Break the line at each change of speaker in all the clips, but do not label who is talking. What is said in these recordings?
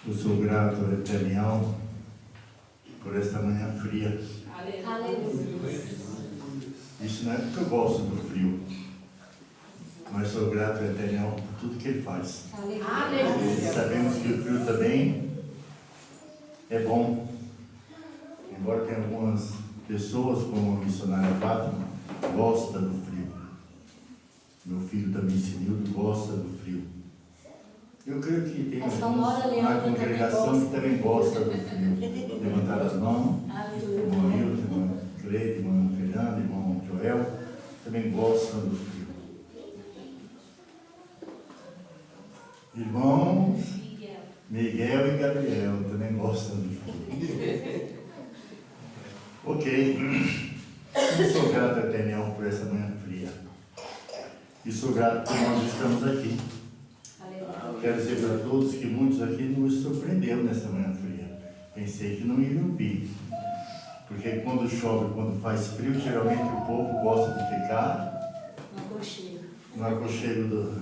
Eu sou grato ao Eterno por esta manhã fria.
Aleluia.
Isso não é porque eu gosto do frio, mas sou grato ao Eterno por tudo que Ele faz.
Aleluia.
Sabemos que o frio também é bom. Embora tenha algumas pessoas, como a missionária Fátima, gosta do frio. Meu filho também, Sinildo, gosta do frio. Eu creio que tem alguns na congregação que também gosta do frio. Levantar as mãos. Irmão Hilton, irmão Cleide, irmão Fernando, irmão Joel, também gostam do frio. Irmãos Miguel e Gabriel também gostam do frio. Ok. Eu sou grato ao Eterno por essa manhã fria. E sou grato por nós estamos aqui. Quero dizer para todos que muitos aqui nos surpreendeu nessa manhã fria. Pensei que não iriam vir. Porque quando chove, quando faz frio, geralmente o povo gosta de ficar no aconchego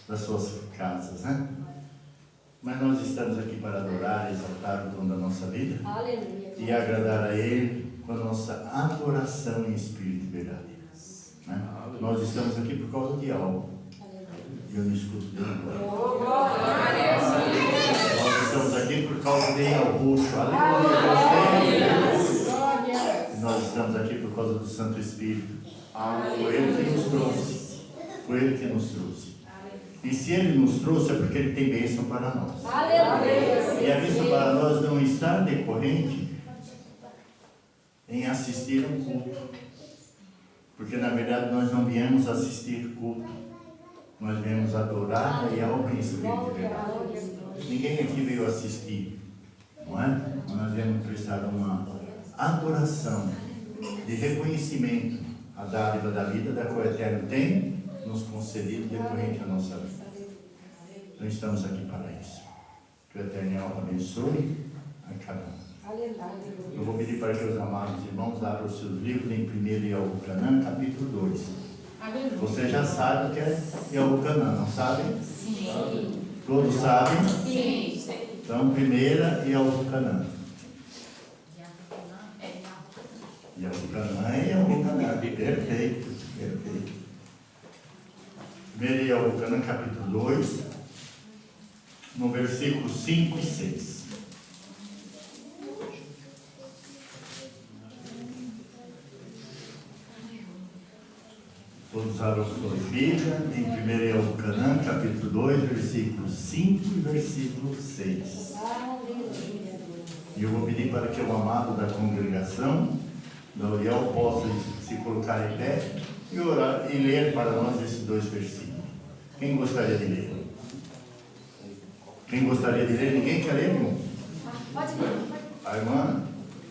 das suas casas, né? Mas nós estamos aqui para adorar, exaltar o dom da nossa vida.
Aleluia.
E agradar a Ele com a nossa adoração em espírito e verdade. Né? Nós estamos aqui por causa de algo. E eu me escuto bem agora. Nós estamos aqui por causa de Augusto. Aleluia. E nós estamos aqui por causa do Santo Espírito. Foi Ele que nos trouxe. Foi Ele que nos trouxe. E se Ele nos trouxe é porque Ele tem bênção para nós.
Aleluia.
E a bênção para nós não está decorrente em assistir um culto. Porque na verdade nós não viemos assistir culto. Nós viemos adorar e algo em espírito e verdade. Ninguém aqui veio assistir, não é? Mas nós viemos prestar uma adoração de reconhecimento à dádiva da vida da qual o Eterno tem nos concedido decorrente à nossa vida. Então estamos aqui para isso. Que o Eterno abençoe a cada um. Eu vou pedir para que os amados irmãos abram os seus livros em 1 Eucanã, capítulo 2. Você já sabe o que é Eucanã, não sabem?
Sim.
Todos sabem?
Sim.
Então, primeira Eucanã. Eucanã é Eucanã. Perfeito, perfeito. 1 Eucanã, capítulo 2, no versículo 5 e 6. Todos abram suas Bíblias em 1 Eucanã, capítulo 2, versículo 5 e versículo 6. E eu vou pedir para que o amado da congregação, da Uriel, possa se colocar em pé e orar e ler para nós esses dois versículos. Quem gostaria de ler? Quem gostaria de ler? Ninguém quer ler, irmão?
Pode ler.
A irmã,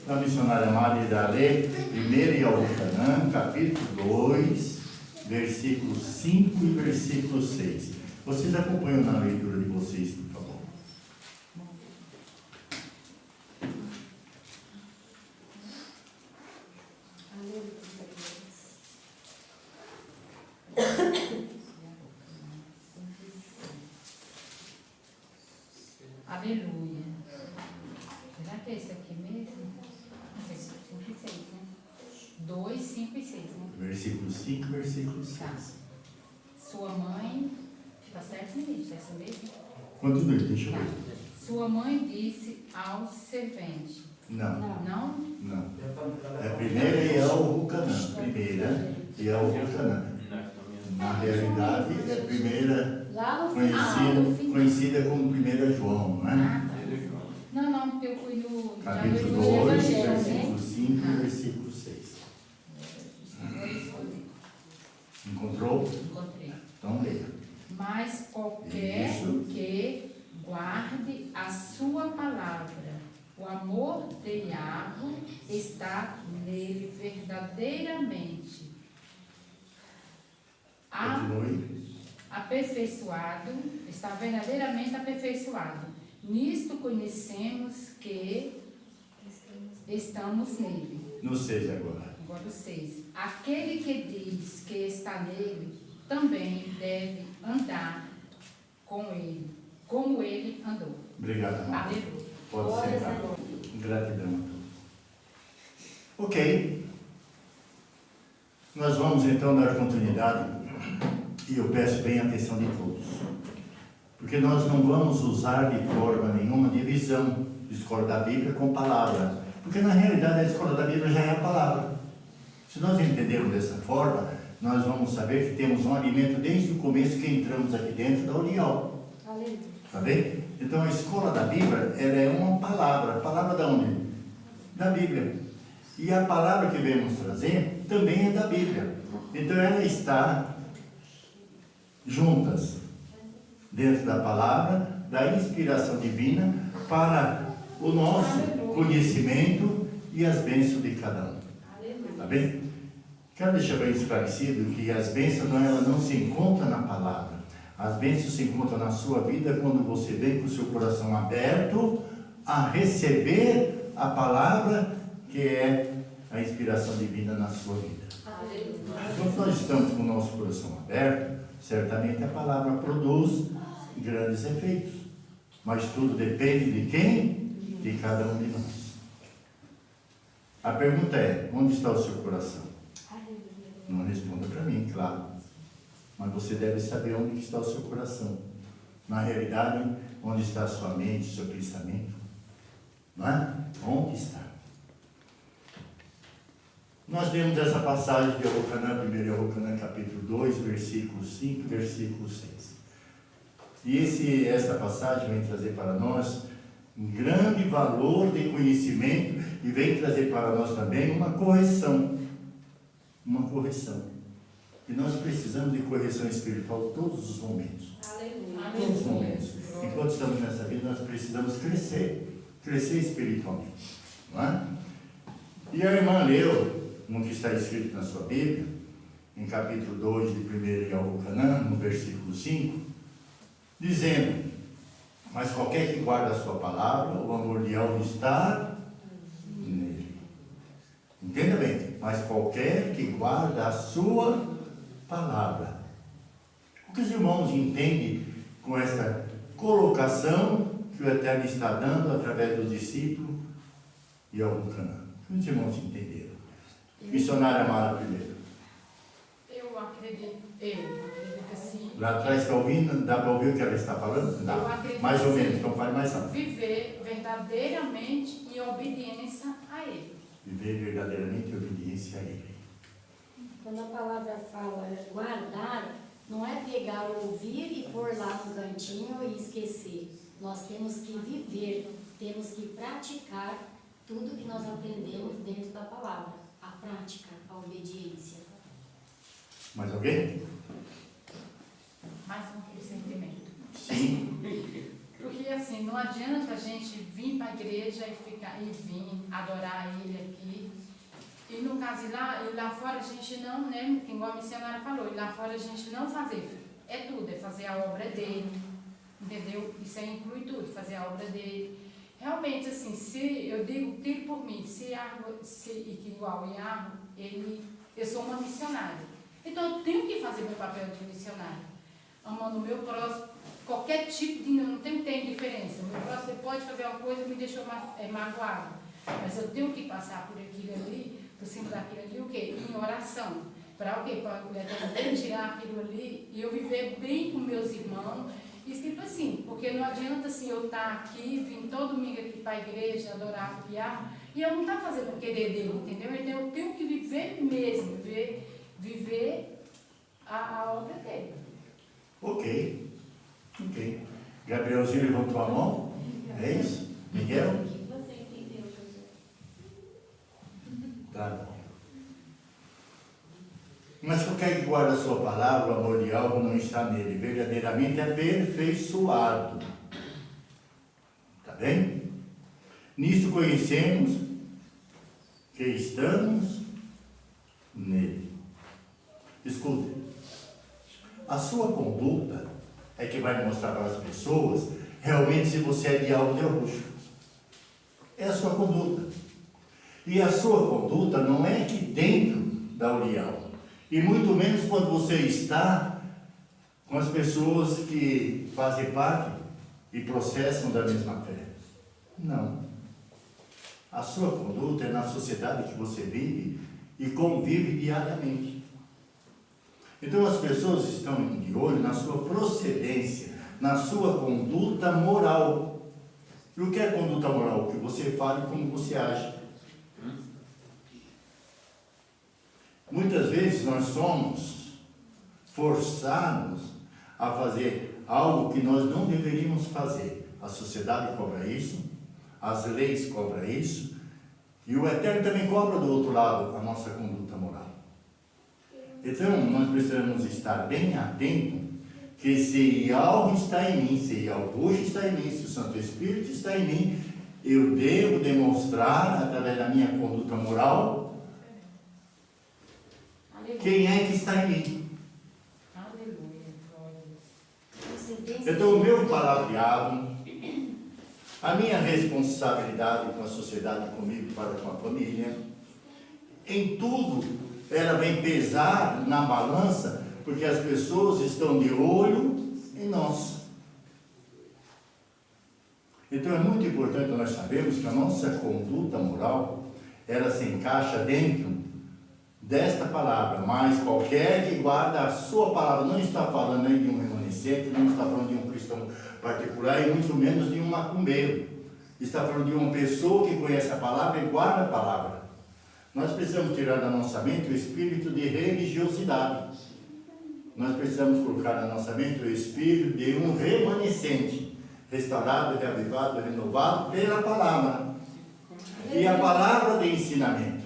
a missionária Maria irá ler 1 Eucanã, capítulo 2, versículo 5 e versículo 6. Vocês acompanham na leitura de vocês, por favor.
Aleluia. Será que é esse aqui mesmo? 5 e 6, né? 2, 5 e 6, né?
Versículo 5 e versículo 6.
Tá. Sua mãe. Tá certo, ministro? É isso mesmo?
Continue, deixa eu
Tá.
ver.
Sua mãe disse ao servente.
Não,
Não?
não. É primeira e é o Eucanã. Primeira e é o Eucanã. Na realidade, é a primeira
Lá no final.
conhecida como 1 João, não é?
Ah, tá. Não, porque eu fui no.
Capítulo
já
2,
no Evangelho,
versículo 5 e
Ah.
versículo 6.
né?
Encontrou?
Encontrei.
Então leia.
Mas qualquer
Isso.
que guarde a sua palavra, o amor de Yahweh está nele verdadeiramente.
Continue.
Aperfeiçoado, está verdadeiramente aperfeiçoado. Nisto conhecemos que estamos nele.
No 6 agora.
Agora o 6. Aquele que diz que está nele também deve andar com ele, como ele andou.
Obrigado, amado.
Aleluia.
Pode sentar. Gratidão a todos. Ok. Nós vamos então dar continuidade, e eu peço bem a atenção de todos, porque nós não vamos usar de forma nenhuma divisão de escola da Bíblia com palavra, porque na realidade a escola da Bíblia já é a palavra. Se nós entendermos dessa forma, nós vamos saber que temos um alimento desde o começo que entramos aqui dentro da União. Está bem? Então a escola da Bíblia, ela é uma palavra. Palavra da onde? Da Bíblia. E a palavra que viemos trazer também é da Bíblia. Então ela está juntas dentro da palavra, da inspiração divina para o nosso conhecimento e as bênçãos de cada um. Está bem? Quero deixar bem esclarecido que as bênçãos elas não se encontram na palavra. As bênçãos se encontram na sua vida quando você vem com o seu coração aberto a receber a palavra que é a inspiração divina na sua vida. Quando nós estamos com o nosso coração aberto, certamente a palavra produz grandes efeitos. Mas tudo depende de quem? De cada um de nós. A pergunta é, onde está o seu coração? Não responda para mim, claro. Mas você deve saber onde está o seu coração. Na realidade, onde está a sua mente, o seu pensamento. Não é? Onde está? Nós lemos essa passagem de Yohanan, 1 Yohanan capítulo 2, versículo 5, versículo 6. E essa passagem vem trazer para nós um grande valor de conhecimento e vem trazer para nós também uma correção. Uma correção. E nós precisamos de correção espiritual todos os momentos.
Aleluia.
Todos os momentos. Enquanto estamos nessa vida, nós precisamos crescer. Crescer espiritualmente. Não é? E a irmã leu no que está escrito na sua Bíblia, em capítulo 2 de 1 Yohanan, no versículo 5, dizendo: mas qualquer que guarda a sua palavra, o amor de Deus está nele. Entenda bem, mas qualquer que guarda a sua palavra. O que os irmãos entendem com esta colocação que o Eterno está dando através do discípulo Yohanan? O que os irmãos entenderam? Missionária Amara primeiro.
Eu acredito assim.
Lá atrás está ouvindo? Dá para ouvir o que ela está falando? Dá.
Eu acredito
Mais ou
assim,
menos, então fale mais alto.
viver verdadeiramente em obediência a Ele.
Viver verdadeiramente em obediência a Ele.
Quando a palavra fala guardar, não é pegar, ouvir e pôr lá no cantinho e esquecer. Nós temos que viver, temos que praticar tudo que nós aprendemos dentro da palavra. A prática, a obediência.
Mais alguém?
Mais um sentimento.
Sim.
Porque assim, não adianta a gente vir para a igreja e vir adorar Ele aqui. E no caso, e lá fora a gente não, né, igual a missionária falou, e lá fora a gente não fazer, é tudo, é fazer a obra dele, entendeu? Isso aí inclui tudo, fazer a obra dele. Realmente, assim, se eu digo por mim, igual o Iago, eu sou uma missionária. Então eu tenho que fazer meu papel de missionária. Amando o meu próximo, qualquer tipo de. Não tem diferença. O meu próximo pode fazer uma coisa que me deixou magoado. Mas eu tenho que passar por aquilo ali, por cima daquilo ali, o quê? Em oração. Para o quê? Para tirar aquilo ali e eu viver bem com meus irmãos. Escrito assim, porque não adianta assim eu estar aqui, vim todo domingo aqui para a igreja, adorar, piar, e eu não estou fazendo o querer dele, entendeu? Então eu tenho que viver mesmo, viver a obra dele.
Ok. Gabrielzinho levantou a mão. É isso? Miguel?
Você entendeu, José?
Tá. Mas qualquer que guarda a sua palavra, o amor de algo não está nele. Verdadeiramente aperfeiçoado. Está bem? Nisso conhecemos que estamos nele. Escute. A sua conduta é que vai mostrar para as pessoas realmente se você é de algo de roxo. É a sua conduta. E a sua conduta não é aqui dentro da União. E muito menos quando você está com as pessoas que fazem parte e processam da mesma fé. Não. A sua conduta é na sociedade que você vive e convive diariamente. Então as pessoas estão de olho na sua procedência, na sua conduta moral. E o que é conduta moral? O que você fala e como você age. Muitas vezes nós somos forçados a fazer algo que nós não deveríamos fazer. A sociedade cobra isso, as leis cobram isso, e o Eterno também cobra do outro lado a nossa conduta moral. Então, nós precisamos estar bem atentos que se algo está em mim, se algo está em mim, se o Santo Espírito está em mim, eu devo demonstrar, através da minha conduta moral, quem é que está em mim.
Aleluia.
Então, o meu palavreado, a minha responsabilidade com a sociedade, comigo, para com a família, em tudo, ela vem pesar na balança, porque as pessoas estão de olho em nós. Então é muito importante nós sabermos que a nossa conduta moral, ela se encaixa dentro desta palavra, mas qualquer que guarda a sua palavra, não está falando aí de um remanescente, não está falando de um cristão particular e muito menos de um macumbeiro. Está falando de uma pessoa que conhece a palavra e guarda a palavra. Nós precisamos tirar da nossa mente o espírito de religiosidade. Nós precisamos colocar na nossa mente o espírito de um remanescente, restaurado, reavivado, renovado pela palavra. E a palavra de ensinamento.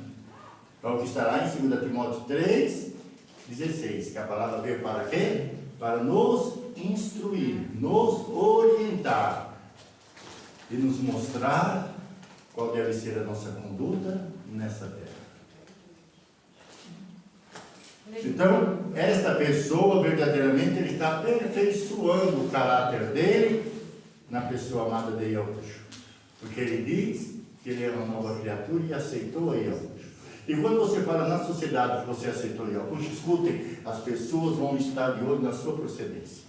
É o que estará em 2 Timóteo 3,16, que a palavra veio para quê? Para nos instruir, nos orientar e nos mostrar qual deve ser a nossa conduta nessa terra. Então, esta pessoa verdadeiramente ele está aperfeiçoando o caráter dele na pessoa amada de Yahushua. Porque ele diz que ele é uma nova criatura e aceitou a Yahushua. E quando você fala na sociedade que você aceitou Yahushua, escutem, as pessoas vão estar de olho na sua procedência.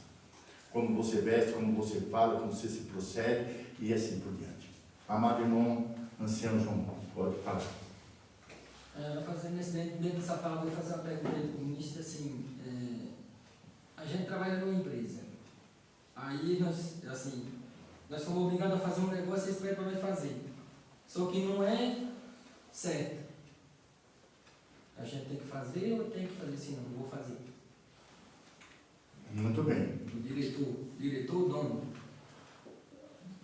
Como você veste, como você fala, como você se procede e assim por diante. Amado irmão, ancião João, pode falar.
Dentro dessa palavra, eu vou fazer uma pergunta do comunista, assim, a gente trabalha numa empresa, aí nós somos obrigados a fazer um negócio e eles pedem para nós fazer, só que não é certo, a gente tem que fazer ou tem que fazer assim, não vou fazer.
Muito bem.
O diretor, o dono.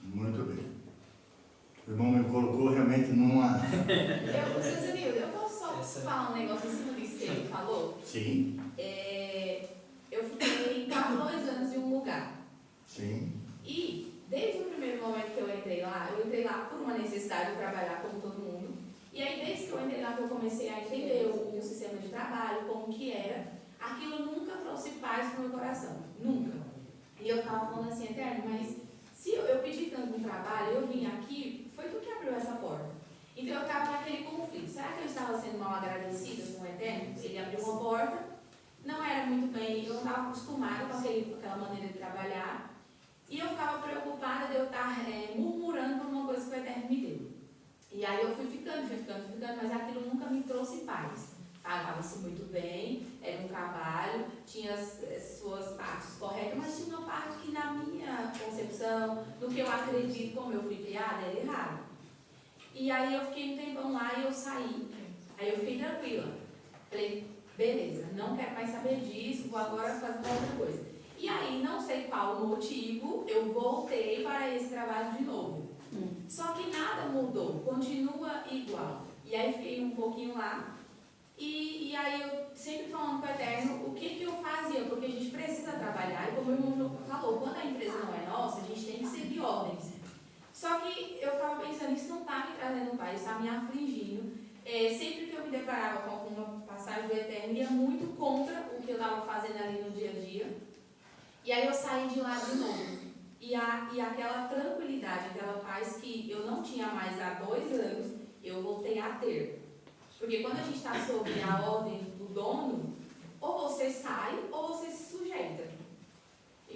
Muito bem. O irmão me colocou realmente numa...
Eu posso só falar um negócio em cima disso que ele falou?
Sim.
Eu fiquei quase 2 anos em um lugar.
Sim.
E, desde o primeiro momento que eu entrei lá por uma necessidade de trabalhar como todo mundo. E aí, desde que eu entrei lá, que eu comecei a entender o sistema de trabalho, como que era, aquilo nunca trouxe paz para o meu coração. Nunca. E eu estava falando assim, Eterno, mas se eu pedi tanto um trabalho, eu vim aqui, foi tu que abriu essa porta. Então eu estava naquele conflito. Será que eu estava sendo mal agradecida com o Eterno? Ele abriu uma porta, não era muito bem, eu não estava acostumada com aquela maneira de trabalhar. E eu ficava preocupada de eu estar murmurando por uma coisa que o Eterno me deu. E aí eu fui ficando, mas aquilo nunca me trouxe paz. Pagava-se muito bem, era um trabalho, tinha as suas partes corretas, mas tinha uma parte que na minha concepção, no que eu acredito, como eu fui criada, era errado. E aí eu fiquei um tempão lá e eu saí. Aí eu fiquei tranquila. Falei, beleza, não quero mais saber disso, vou agora fazer outra coisa. E aí, não sei qual o motivo, eu voltei para esse trabalho de novo. Só que nada mudou, continua igual. E aí fiquei um pouquinho lá. E aí eu sempre falando com o Eterno o que eu fazia, porque a gente precisa trabalhar, e como o irmão falou, quando a empresa não é nossa, a gente tem que seguir ordens. Só que eu estava pensando, isso não está me trazendo paz, está me afligindo. Sempre que eu me deparava com alguma passagem do Eterno, ia muito contra o que eu estava fazendo ali no dia a dia. E aí eu saí de lá de novo. E aquela tranquilidade, aquela paz que eu não tinha mais há 2 anos, eu voltei a ter. Porque quando a gente está sob a ordem do dono, ou você sai ou você se sujeita.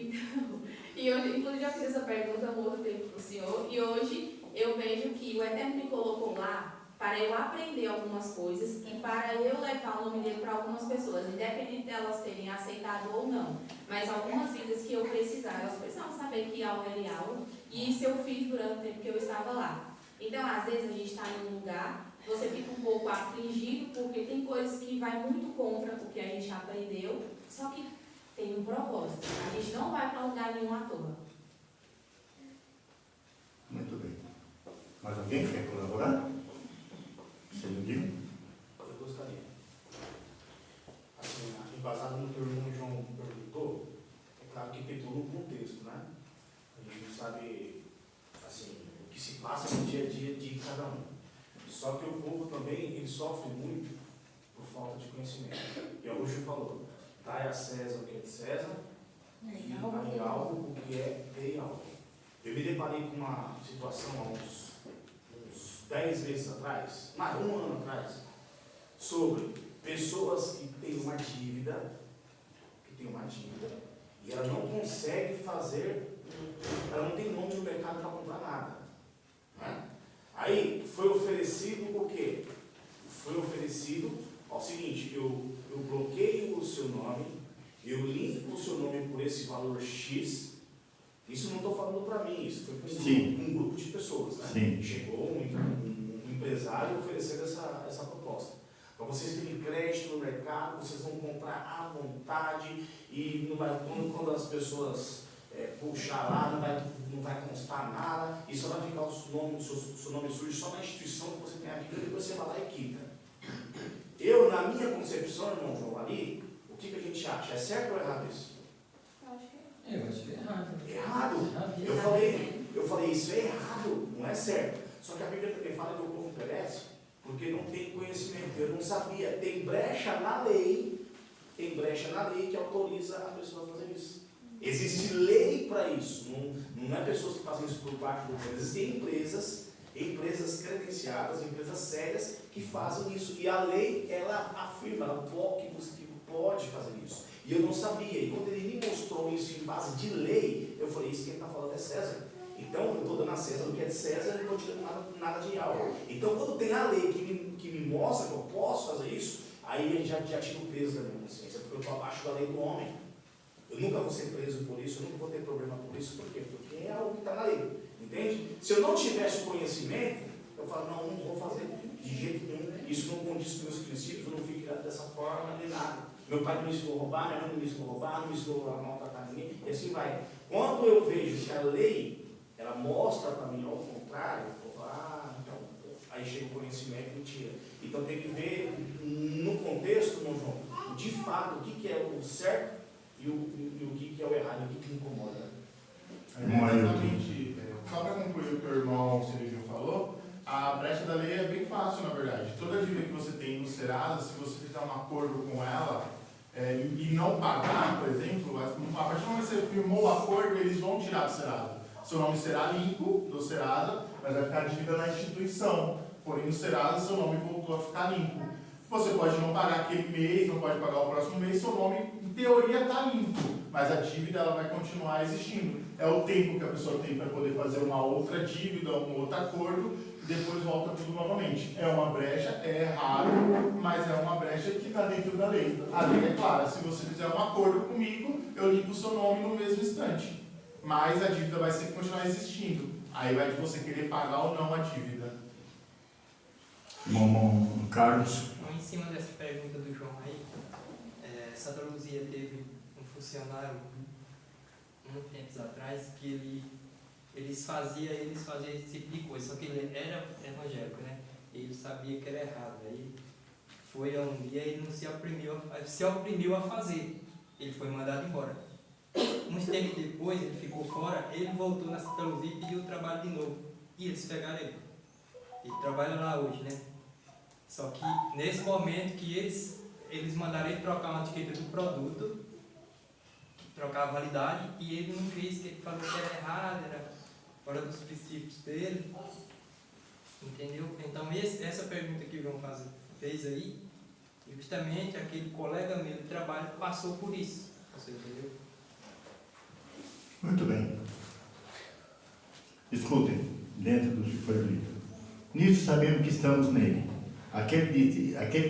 Então, e hoje, inclusive, eu fiz essa pergunta há um outro tempo para o senhor, e hoje eu vejo que o Eterno me colocou lá para eu aprender algumas coisas e para eu levar o nome dele para algumas pessoas, independente delas terem aceitado ou não. Mas algumas vidas que eu precisava, elas precisavam saber que algo é algo, e isso eu fiz durante o tempo que eu estava lá. Então, às vezes, a gente está em um lugar, você fica um pouco afligido, porque tem coisas que vai muito contra o que a gente aprendeu, só que tem um propósito. A gente não vai para lugar nenhum à toa.
Muito bem. Mais alguém quer colaborar? Você não viu?
Eu gostaria. Assim, embasado no que o irmão João perguntou, é claro que tem todo um contexto, né? A gente não sabe, assim, o que se passa no dia a dia de cada um. Só que o povo também, ele sofre muito por falta de conhecimento. E a Lúcia falou, dai a César o que é de César, e dai algo o que é de algo. Eu me deparei com uma situação há uns 10 meses atrás, mais um ano atrás, sobre pessoas que têm uma dívida, e ela não consegue fazer, ela não tem nome no mercado para comprar nada. Né? Aí foi oferecido o quê? Foi oferecido ao seguinte, eu bloqueio o seu nome, eu limpo o seu nome por esse valor X. Isso não estou falando para mim, isso foi para um grupo de pessoas. Né?
Sim.
Chegou um empresário oferecendo essa proposta. Para vocês terem crédito no mercado, vocês vão comprar à vontade e não vai, quando as pessoas puxar lá, não vai constar nada, e só vai ficar o seu nome sujo só na instituição que você tem aqui, e depois você vai lá e quita. Eu, na minha concepção, irmão João, ali, o que a gente acha? É certo ou errado isso?
Eu acho que é errado.
Errado. Eu falei, isso é errado, não é certo. Só que a Bíblia também fala que o povo perece porque não tem conhecimento. Eu não sabia. Tem brecha na lei que autoriza a pessoa a fazer isso. Existe lei para isso. Não é pessoas que fazem isso por parte do governo. Existem empresas credenciadas, empresas sérias que fazem isso. E a lei, ela afirma, que você pode fazer isso. E eu não sabia. E quando ele me mostrou isso em base de lei, eu falei, isso que ele está falando é César. Então, eu estou dando a César o que é de César e não estou tirando nada de algo. Então, quando tem a lei que me mostra que eu posso fazer isso, aí a gente já tira o peso da minha consciência, porque eu estou abaixo da lei do homem. Eu nunca vou ser preso por isso, eu nunca vou ter problema por isso. Por quê? Porque é algo que está na lei. Entende? Se eu não tivesse o conhecimento, eu falo, não vou fazer de jeito nenhum. Isso não condiz com meus princípios, eu não fico criado dessa forma, nem nada. Meu pai não me ensinou a roubar, minha mãe não me ensinou a roubar, não me ensinou a maltratar ninguém, e assim vai. Quando eu vejo que a lei, ela mostra para mim ao contrário, eu falo, então, aí chega o conhecimento e tira. Então tem que ver no contexto, meu João, de fato, o que é o certo e o que é o errado, o que incomoda.
Exatamente. Só para concluir o que o irmão Silvio falou, a brecha da lei é bem fácil, na verdade. Toda dívida que você tem no Serasa, se você fizer um acordo com ela e não pagar, por exemplo, a partir do momento que você firmou o acordo, eles vão tirar do Serasa. Seu nome será limpo do Serasa, mas vai ficar dívida na instituição. Porém, no Serasa, seu nome voltou a ficar limpo. Você pode não pagar aquele mês, não pode pagar o próximo mês, seu nome, em teoria, está limpo. Mas a dívida ela vai continuar existindo. É o tempo que a pessoa tem para poder fazer uma outra dívida, um outro acordo, e depois volta tudo novamente. É uma brecha, é errado, mas é uma brecha que está dentro da lei. A lei é clara, se você fizer um acordo comigo, eu limpo o seu nome no mesmo instante. Mas a dívida vai sempre continuar existindo. Aí vai de você querer pagar ou não a dívida.
Carlos.
Em cima dessa pergunta do João aí, Santa Luzia teve um funcionário, muito tempos atrás, que eles faziam esse tipo de coisa, só que ele era evangélico, né? Ele sabia que era errado. Aí foi um dia ele não se oprimiu a fazer. Ele foi mandado embora. Uns tempos depois, ele ficou fora, ele voltou na Santa Luzia e pediu o trabalho de novo. E eles pegaram ele. Ele trabalha lá hoje, né? Só que nesse momento que eles mandaram ele trocar uma etiqueta do produto, trocar a validade, e ele não fez, que ele falou que era errado, era fora dos princípios dele. Entendeu? Então essa pergunta que o João fez aí, justamente aquele colega meu de trabalho passou por isso. Você entendeu?
Muito bem. Escutem, dentro do que foi dito. Nisso sabemos que estamos nele. Aquele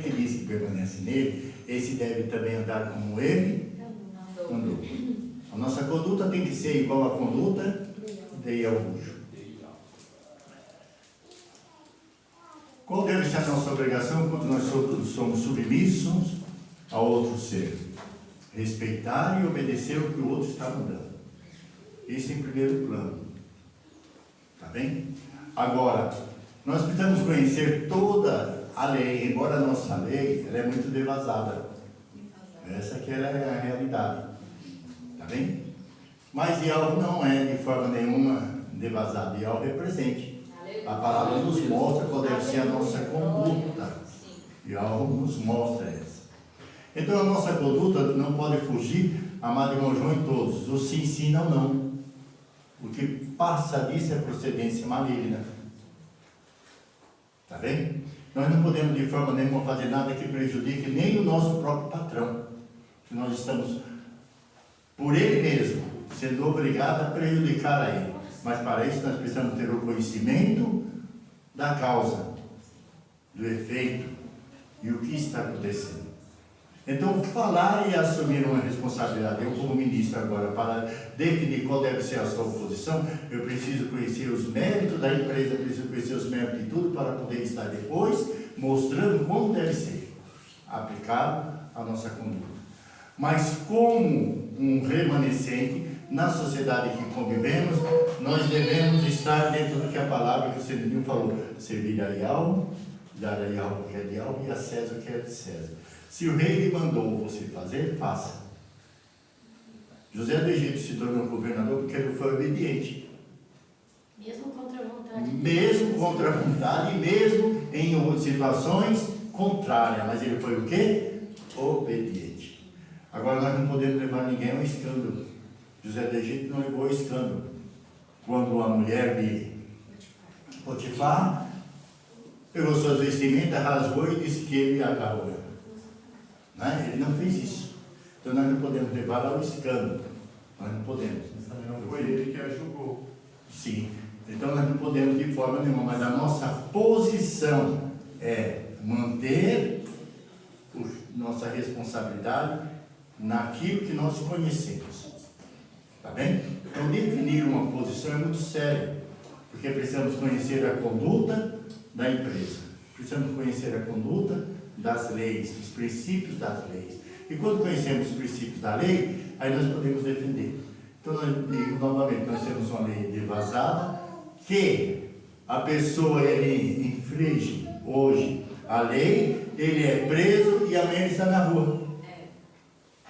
que diz que permanece nele, esse deve também andar como ele andou. A nossa conduta tem que ser igual à conduta de Augusto. Qual deve ser a nossa obrigação quando nós somos submissos a outro ser? Respeitar e obedecer o que o outro está mandando. Isso em primeiro plano. Tá bem? Agora, nós precisamos conhecer toda a lei, embora a nossa lei ela é muito devasada. Essa que é a realidade. Tá bem? Mas Yahweh não é de forma nenhuma devasado. Yahweh é presente. A palavra nos mostra qual deve ser a nossa conduta. Yahweh nos mostra essa. Então a nossa conduta não pode fugir, amado irmão João, em todos. O sim, não, não. O que passa disso é procedência maligna. Tá bem? Nós não podemos de forma nenhuma fazer nada que prejudique nem o nosso próprio patrão. Que nós estamos, por ele mesmo, sendo obrigados a prejudicar a ele. Mas para isso nós precisamos ter o conhecimento da causa, do efeito e o que está acontecendo. Então, falar e assumir uma responsabilidade, eu como ministro agora, para definir qual deve ser a sua posição, eu preciso conhecer os méritos da empresa, eu preciso conhecer os méritos de tudo para poder estar depois mostrando como deve ser aplicado a nossa conduta. Mas como um remanescente, na sociedade que convivemos, nós devemos estar dentro do que a palavra que o Senhor falou, servir a Yahweh, dar a Yahweh o que é de Yahweh e a César o que é de César. Se o rei lhe mandou você fazer, faça. José do Egito se tornou governador porque ele foi obediente.
Mesmo contra a vontade.
Mesmo contra a vontade, mesmo em situações contrárias. Mas ele foi o quê? Obediente. Agora nós não podemos levar ninguém ao escândalo. José do Egito não levou ao escândalo. Quando a mulher de Potifar pegou suas vestimentas, rasgou e disse que ele agarrou ela. Né? Ele não fez isso. Então nós não podemos levar ao escândalo. Nós não podemos.
Não foi ele que a julgou.
Sim. Então nós não podemos de forma nenhuma, mas a nossa posição é manter nossa responsabilidade naquilo que nós conhecemos. Tá bem? Então definir uma posição é muito sério, porque precisamos conhecer a conduta da empresa, precisamos conhecer a conduta das leis, os princípios das leis. E quando conhecemos os princípios da lei, aí nós podemos defender. Então, novamente, nós temos uma lei devasada, que a pessoa, ele infringe hoje a lei, ele é preso e amanhã ele está na rua.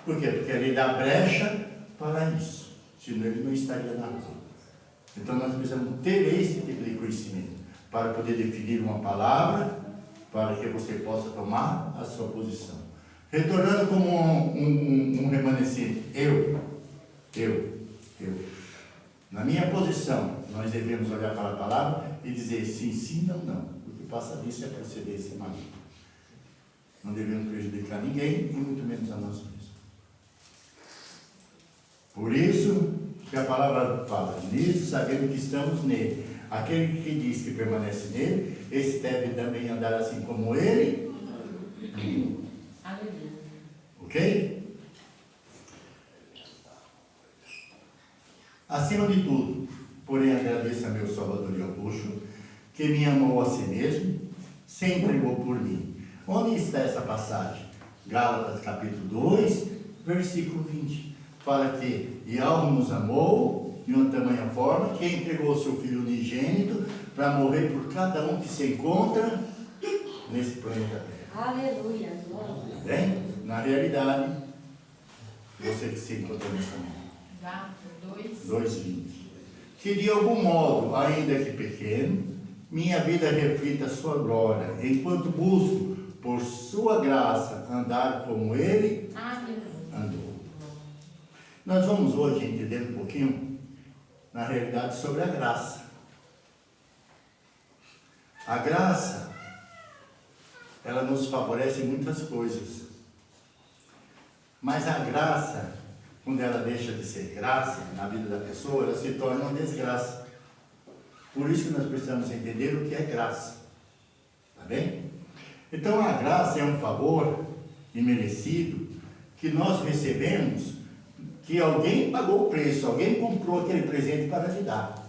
Por quê? Porque a lei dá brecha para isso, senão ele não estaria na rua. Então, nós precisamos ter esse tipo de conhecimento, para poder definir uma palavra, para que você possa tomar a sua posição. Retornando como um remanescente, eu. Na minha posição, nós devemos olhar para a palavra e dizer sim, não, não. O que passa disso é procedência maligna. Não devemos prejudicar ninguém e muito menos a nós mesmos. Por isso que a palavra fala, nisso sabendo que estamos nele. Aquele que diz que permanece nele, esse deve também andar assim como ele.
Aleluia.
Ok? Acima de tudo, porém agradeço a meu Salvador e Augusto, que me amou a si mesmo, se entregou por mim. Onde está essa passagem? Gálatas capítulo 2, versículo 20. Fala que Yahweh nos amou de uma tamanha forma que entregou o seu Filho unigênito para morrer por cada um que se encontra nesse planeta Terra.
Aleluia. Glória.
Bem? Na realidade, você que se encontra nessa mão.
Gálatas
2:20. Que de algum modo, ainda que pequeno, minha vida reflita a sua glória, enquanto busco, por sua graça, andar como ele andou. Nós vamos hoje entender um pouquinho, na realidade, sobre a graça. A graça, ela nos favorece em muitas coisas. Mas a graça, quando ela deixa de ser graça na vida da pessoa, ela se torna uma desgraça. Por isso que nós precisamos entender o que é graça. Tá bem? Então a graça é um favor imerecido que nós recebemos, que alguém pagou o preço, alguém comprou aquele presente para lhe dar.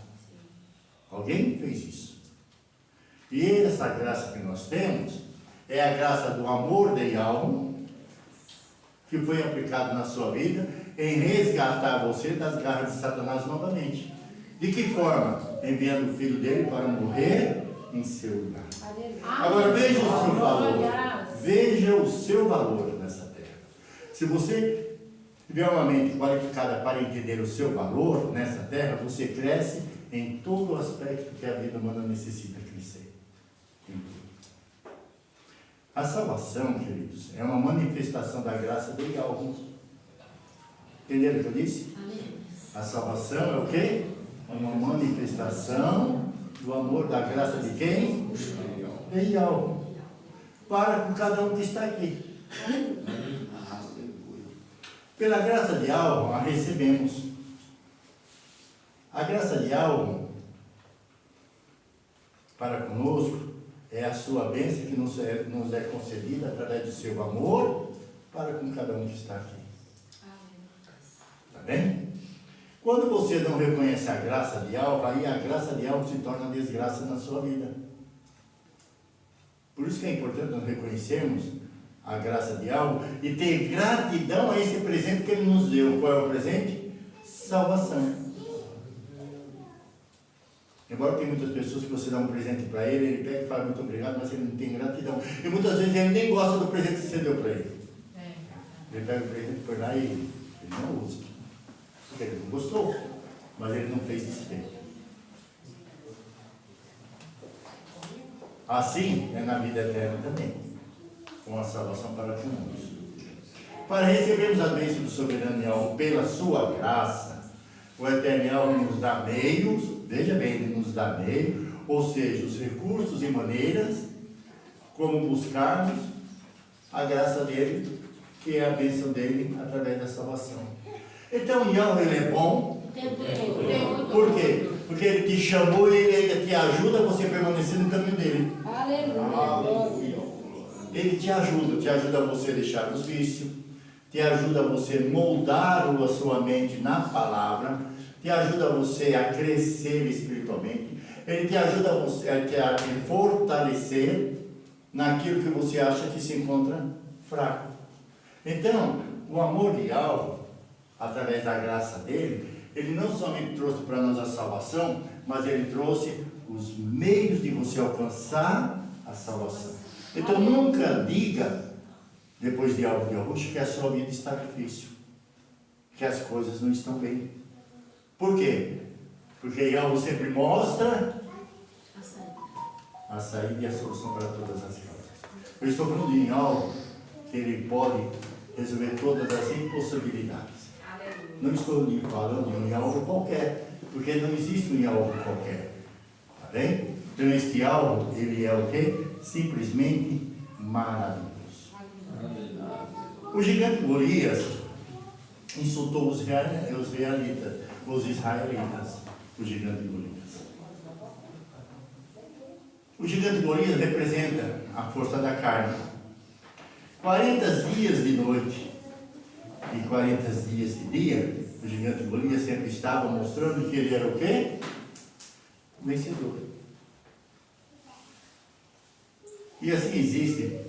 Alguém fez isso. E essa graça que nós temos é a graça do amor de alma, que foi aplicado na sua vida em resgatar você das garras de Satanás novamente. De que forma? Enviando o filho dele para morrer em seu lugar. Agora veja o seu valor. Veja o seu valor nessa terra. Se você tiver uma mente qualificada para entender o seu valor nessa terra, você cresce em todo o aspecto que a vida humana necessita crescer. Em tudo. A salvação, queridos, é uma manifestação da graça de alguns. Entenderam o que eu disse? A salvação é o quê? É uma manifestação do amor, da graça de quem? De algo. Para com cada um que está aqui. Pela graça de algo, a recebemos. A graça de algo para conosco é a sua bênção que nos é concedida através do seu amor para com cada um que está aqui. Está bem? Quando você não reconhece a graça de algo, aí a graça de algo se torna desgraça na sua vida. Por isso que é importante nós reconhecermos a graça de algo e ter gratidão a esse presente que Ele nos deu. Qual é o presente? Salvação. Embora tem muitas pessoas que você dá um presente para ele pega e fala muito obrigado, mas ele não tem gratidão. E muitas vezes ele nem gosta do presente que você deu para ele. Ele pega o presente por lá e ele não usa. Porque ele não gostou, mas ele não fez despeito. Assim é na vida eterna também, com a salvação para conosco. Para recebermos a bênção do soberano Yahweh pela sua graça, o eterno Yahweh nos dá meios, veja bem, ele nos dá meios, ou seja, os recursos e maneiras como buscarmos a graça dele, que é a bênção dele através da salvação. Então, Yahweh, ele é bom. Por quê? Porque ele te chamou e ele ainda te ajuda a você permanecer no caminho dele. Aleluia. Ele te ajuda a você deixar os vícios, te ajuda a você moldar a sua mente na palavra, te ajuda a você a crescer espiritualmente, ele te ajuda a você a te fortalecer naquilo que você acha que se encontra fraco. Então, o amor de algo, através da graça dele, ele não somente trouxe para nós a salvação, mas ele trouxe os meios de você alcançar a salvação. Então nunca diga, depois de algo de arroxo, que a sua vida está difícil, que as coisas não estão bem. Por quê? Porque algo sempre mostra a saída e a solução para todas as causas. Eu estou falando de algo que ele pode resolver todas as impossibilidades. Não estou falando de um algo qualquer, porque não existe um algo qualquer. Tá bem? Então este algo, ele é o quê? Simplesmente maravilhoso. O gigante Golias insultou os israelitas, o gigante Golias. O gigante Golias representa a força da carne. 40 dias de noite e 40 dias de dia, o gigante Golias sempre estava mostrando que ele era o quê? O vencedor. E assim existem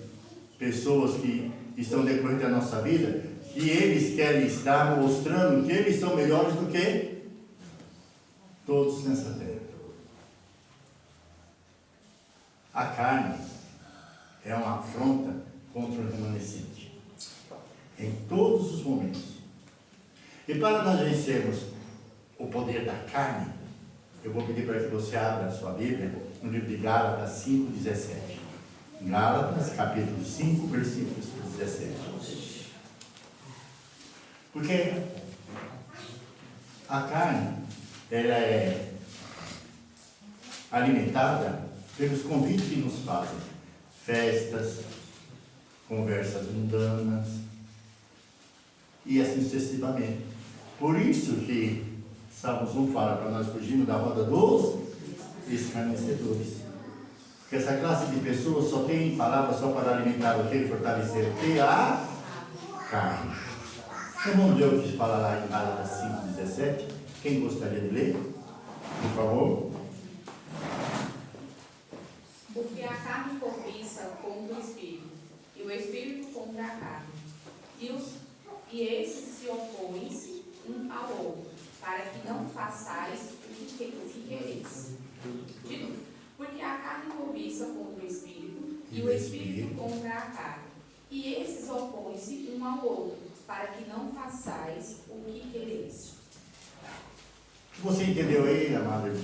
pessoas que estão decorrendo da nossa vida, que eles querem estar mostrando que eles são melhores do que todos nessa terra. A carne é uma afronta contra o remanescente, em todos os momentos. E para nós vencermos o poder da carne, eu vou pedir para que você abra a sua Bíblia no livro de Gálatas 5:17. Gálatas, capítulo 5, versículos 17. Porque a carne, ela é alimentada pelos convites que nos fazem. Festas, conversas mundanas, e assim sucessivamente. Por isso que Salmos 1 fala para nós fugirmos da roda dos escarnecedores. Porque essa classe de pessoas só tem palavras só para alimentar o que? Fortalecer o que? A carne. Então vamos ver o que fala lá em Gálatas 5:17. Quem gostaria de ler? Por favor.
Porque a carne cobiça contra o espírito, e o espírito contra a carne. E esses se opõem-se um ao outro, para que não façais o que quereis. De novo. Porque a carne cobiça contra o espírito, e o espírito contra a carne. E esses opõem-se um ao outro, para que não façais o que quereis.
Você entendeu aí, amado?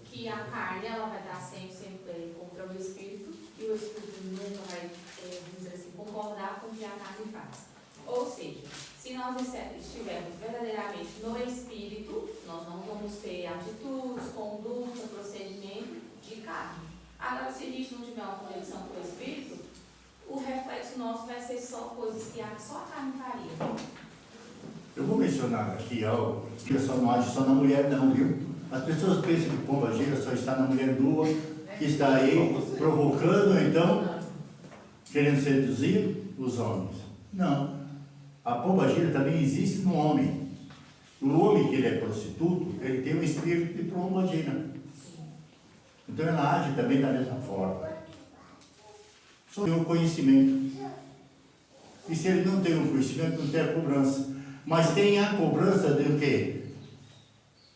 Que a carne ela vai estar sempre contra o espírito, e o espírito nunca vai, vamos dizer assim, concordar com o que a carne faz. Ou seja, se nós estivermos verdadeiramente no espírito, nós não vamos ter atitudes, conduta, procedimento de carne. Agora, se a gente não tiver uma conexão com o espírito, o reflexo nosso vai ser só coisas que só a carne faria.
Eu vou mencionar aqui algo que só não age só na mulher não, viu? As pessoas pensam que pomba gira só está na mulher nua, que está aí provocando, então, querendo seduzir os homens. Não. A pomba gira também existe no homem. O homem que ele é prostituto, ele tem um espírito de pomba gira. Então ela age também da mesma forma. Só tem o conhecimento. E se ele não tem o conhecimento, não tem a cobrança. Mas tem a cobrança do quê?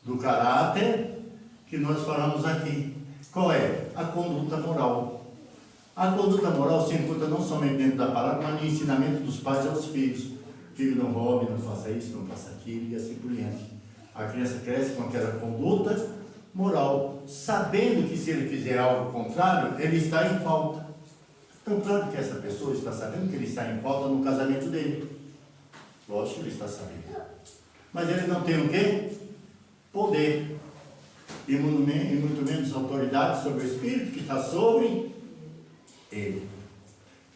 Do caráter que nós falamos aqui. Qual é? A conduta moral. A conduta moral se encontra não somente dentro da palavra, mas no ensinamento dos pais aos filhos. Filho, não roube, não faça isso, não faça aquilo e assim por diante. A criança cresce com aquela conduta moral, sabendo que se ele fizer algo contrário, ele está em falta. Então, claro que essa pessoa está sabendo que ele está em falta no casamento dele. Lógico que ele está sabendo. Mas ele não tem o quê? Poder. E muito menos autoridade sobre o Espírito que está sobre ele.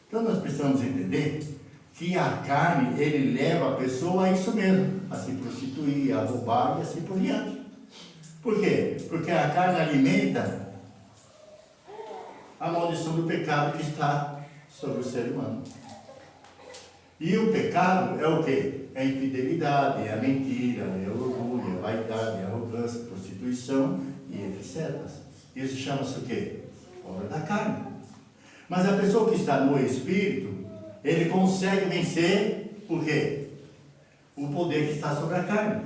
Então, nós precisamos entender que a carne, ele leva a pessoa a isso mesmo, a se prostituir, a roubar e assim por diante. Por quê? Porque a carne alimenta a maldição do pecado que está sobre o ser humano. E o pecado é o quê? É a infidelidade, é a mentira, é o orgulho, é a vaidade, é a arrogância, a prostituição e etc. Isso chama-se o quê? Obra da carne. Mas a pessoa que está no Espírito, ele consegue vencer o quê? O poder que está sobre a carne.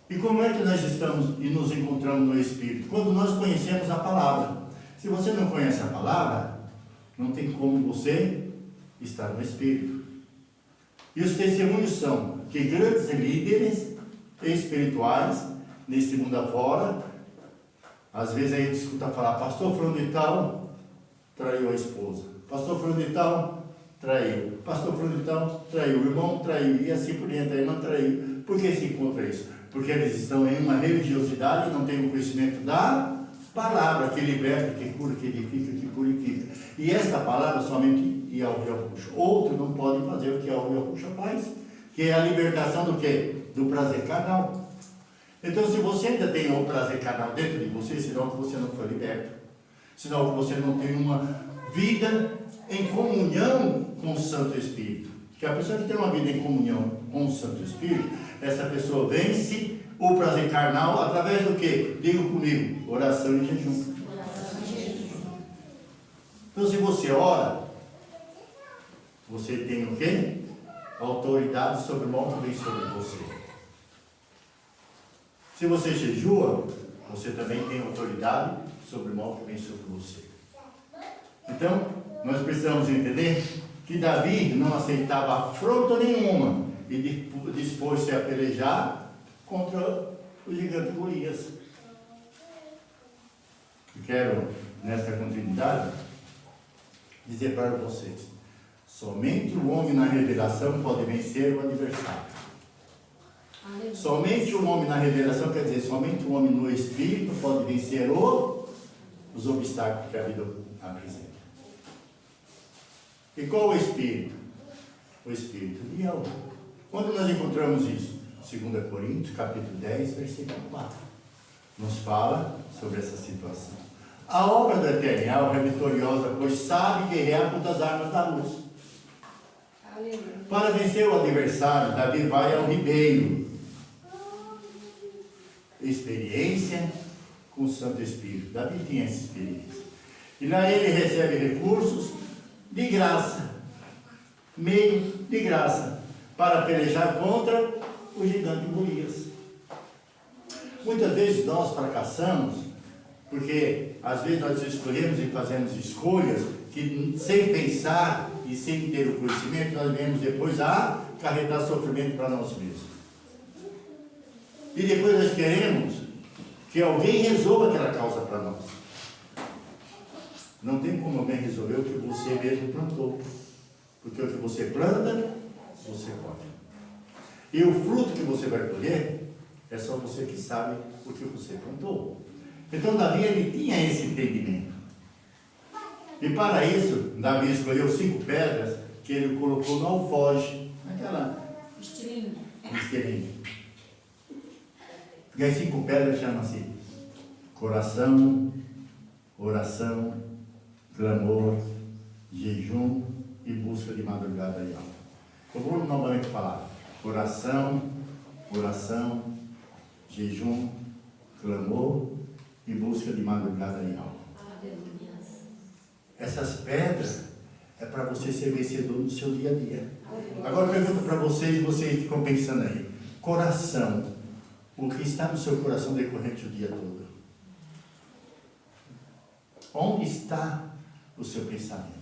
E como é que nós estamos e nos encontramos no Espírito? Quando nós conhecemos a palavra. Se você não conhece a palavra, não tem como você estar no Espírito. E os testemunhos são que grandes líderes espirituais, nesse mundo afora, às vezes aí a gente escuta falar, pastor fulano de tal traiu a esposa, pastor fulano de tal traiu, pastor fulano de tal traiu, o irmão traiu, e assim por diante, a irmã traiu. Por que se encontra isso? Porque eles estão em uma religiosidade e não têm o conhecimento da palavra que liberta, que cura, que edifica, que purifica. E esta palavra somente Yahweh Yahushua. Outros não podem fazer o que Yahweh Yahushua faz, que é a libertação do quê? Do prazer carnal. Então, se você ainda tem o prazer carnal dentro de você, senão que você não foi liberto, senão que você não tem uma vida em comunhão com o Santo Espírito. Porque a pessoa que tem uma vida em comunhão com o Santo Espírito, essa pessoa vence o prazer carnal através do quê? Diga comigo, oração e jejum. Então, se você ora, você tem o quê? Autoridade sobre o mal que vem sobre você. Se você jejua, você também tem autoridade sobre o mal que vem sobre você. Então, nós precisamos entender que Davi não aceitava afronta nenhuma e dispôs-se a pelejar contra o gigante Golias. Eu quero, nesta continuidade, dizer para vocês, somente o homem na revelação pode vencer o adversário.
Aleluia.
Somente o homem na revelação, quer dizer, somente o homem no Espírito pode vencer os obstáculos que a vida apresenta. E qual o Espírito? O Espírito de Yahweh. Quando nós encontramos isso? 2 Coríntios, capítulo 10, versículo 4. Nos fala sobre essa situação. A obra do Eterno é vitoriosa, pois sabe guerrear contra as armas da luz.
Aleluia.
Para vencer o adversário, Davi vai ao ribeiro. Experiência com o Santo Espírito. Davi tinha essa experiência. E lá ele recebe recursos de graça, meio de graça, para pelejar contra o gigante Golias. Muitas vezes nós fracassamos, porque às vezes nós escolhemos e fazemos escolhas que sem pensar e sem ter o conhecimento, nós vemos depois acarretar sofrimento para nós mesmos. E depois nós queremos que alguém resolva aquela causa para nós. Não tem como alguém resolver o que você mesmo plantou. Porque o que você planta, você colhe. E o fruto que você vai colher, é só você que sabe o que você plantou. Então Davi, ele tinha esse entendimento. E para isso, Davi escolheu 5 pedras que ele colocou no alfoge, naquela
Estrelinha.
esteirinha. E as 5 pedras chamam-se coração, oração, clamor, jejum e busca de madrugada e alma. Eu vou novamente falar. Coração, oração, jejum, clamor e busca de madrugada e alma.
Aleluia.
Essas pedras é para você ser vencedor no seu dia a dia. Agora eu pergunto para vocês, e vocês ficam pensando aí. Coração. O que está no seu coração decorrente o dia todo? Onde está o seu pensamento?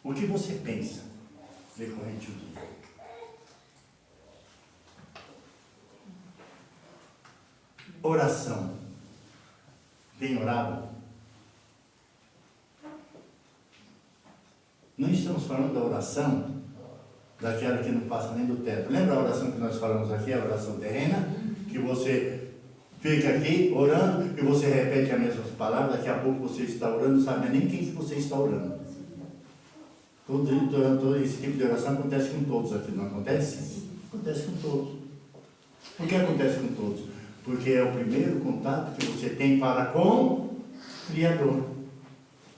O que você pensa decorrente o dia? Oração. Tem orado? Não estamos falando da oração daquela que não passa nem do teto. Lembra a oração que nós falamos aqui, a oração terrena? Que você fica aqui orando e você repete as mesmas palavras, daqui a pouco você está orando, não sabe nem quem que você está orando. Todo esse tipo de oração acontece com todos aqui, não acontece? Acontece com todos. Por que acontece com todos? Porque é o primeiro contato que você tem para com o Criador.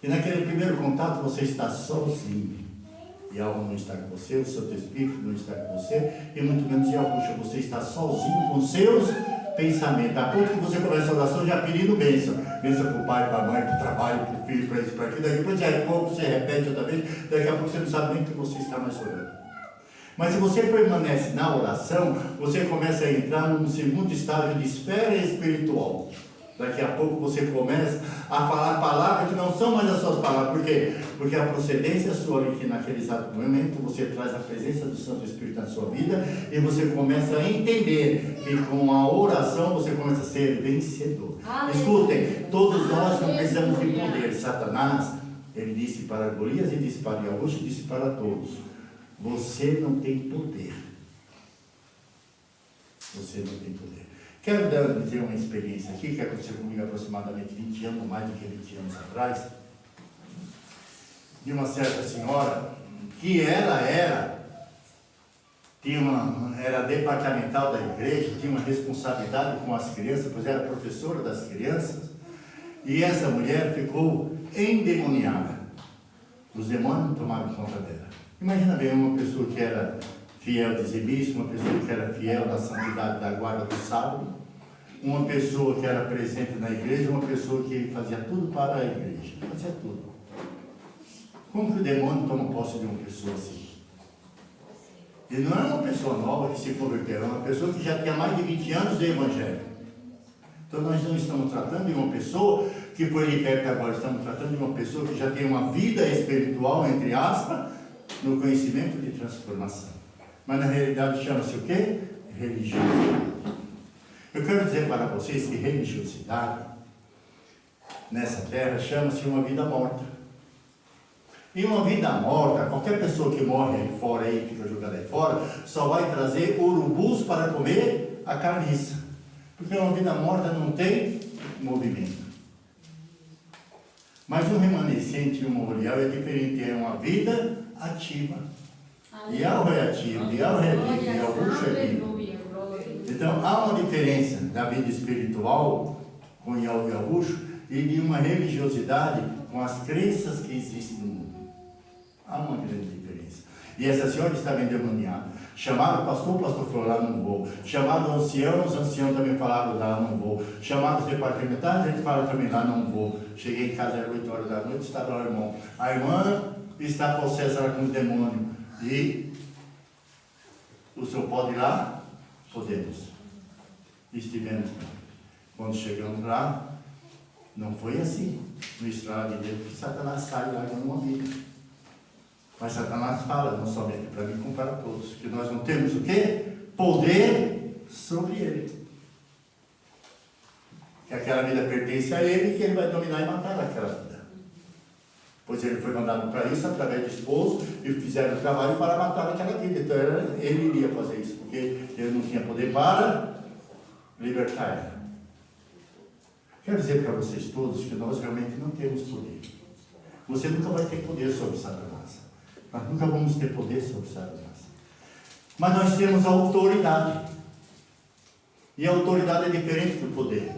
E naquele primeiro contato você está sozinho. E a alma não está com você, o Santo Espírito não está com você, e muito menos em angústia. Você está sozinho com seus pensamentos. A ponto que você começa a oração já pedindo bênção. Bênção para o pai, para a mãe, para o trabalho, para o filho, para isso, para aquilo. Daqui a pouco você repete outra vez, daqui a pouco você não sabe nem o que você está mais orando. Mas se você permanece na oração, você começa a entrar num segundo estágio de esfera espiritual. Daqui a pouco você começa a falar palavras que não são mais as suas palavras. Por quê? Porque a procedência sua ali, que naquele exato momento você traz a presença do Santo Espírito na sua vida e você começa a entender que com a oração você começa a ser vencedor. Escutem, todos nós não precisamos de poder. Satanás, ele disse para Golias e disse para Augusto e disse para todos: você não tem poder. Você não tem poder. Quero dizer uma experiência aqui que aconteceu comigo aproximadamente 20 anos, mais do que 20 anos atrás, de uma certa senhora que ela era departamental da igreja, tinha uma responsabilidade com as crianças, pois era professora das crianças, e essa mulher ficou endemoniada. Os demônios tomaram conta dela. Imagina bem uma pessoa que era fiel dizimista, uma pessoa que era fiel da santidade da guarda do sábado, uma pessoa que era presente na igreja, uma pessoa que fazia tudo para a igreja, fazia tudo. Como que o demônio toma posse de uma pessoa assim? E não é uma pessoa nova que se converteu, é uma pessoa que já tinha mais de 20 anos de evangelho. Então nós não estamos tratando de uma pessoa que foi liberta agora, estamos tratando de uma pessoa que já tem uma vida espiritual, entre aspas, no conhecimento de transformação. Mas na realidade chama-se o quê? Religiosidade. Eu quero dizer para vocês que religiosidade nessa terra chama-se uma vida morta. E uma vida morta, qualquer pessoa que morre aí fora, aí, fica jogada aí fora, só vai trazer urubus para comer a carniça. Porque uma vida morta não tem movimento. Mas um remanescente e um memorial é diferente, é uma vida ativa. E há o reativo, e há o revivo, e há o luxo revivo.
Aleluia, glória.
Então, há uma diferença da vida espiritual com o Yahushua e de uma religiosidade com as crenças que existem no mundo. Há uma grande diferença. E essa senhora estava endemoniada. Chamaram o pastor falou, lá não vou. Chamaram os anciãos também falaram, lá não vou. Chamaram os departamentais, a gente fala também, lá não vou. Cheguei em casa, era 8 horas da noite, estava lá o irmão. A irmã está possessa com os demônios. E o senhor pode ir lá? Podemos. Estivemos lá. Quando chegamos lá, não foi assim. No estrado de Deus, que Satanás sai lá com uma vida. Mas Satanás fala, não somente para mim, como para todos, que nós não temos o quê? Poder sobre ele. Que aquela vida pertence a ele e que ele vai dominar e matar aquela vida. Pois ele foi mandado para isso através de esposo e fizeram o trabalho para matar aquela vida. Então ele iria fazer isso, porque ele não tinha poder para libertar ela. Quero dizer para vocês todos que nós realmente não temos poder. Você nunca vai ter poder sobre Satanás. Nós nunca vamos ter poder sobre Satanás. Mas nós temos a autoridade. E a autoridade é diferente do poder.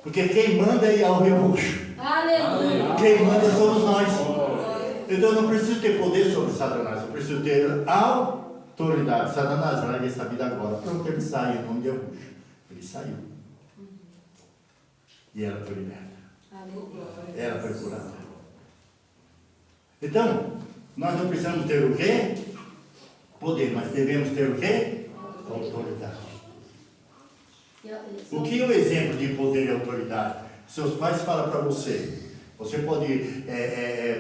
Porque quem manda é o Yahushua.
Aleluia.
Quem manda somos nós. Então eu não preciso ter poder sobre Satanás. Eu preciso ter autoridade. Satanás, larga essa vida agora. Pronto, ele sai em nome de Yahushua. Ele saiu. E ela foi liberta. Ela foi curada. Então, nós não precisamos ter o quê? Poder, mas devemos ter o quê? Autoridade. O que é o exemplo de poder e autoridade? Seus pais falam para você, você pode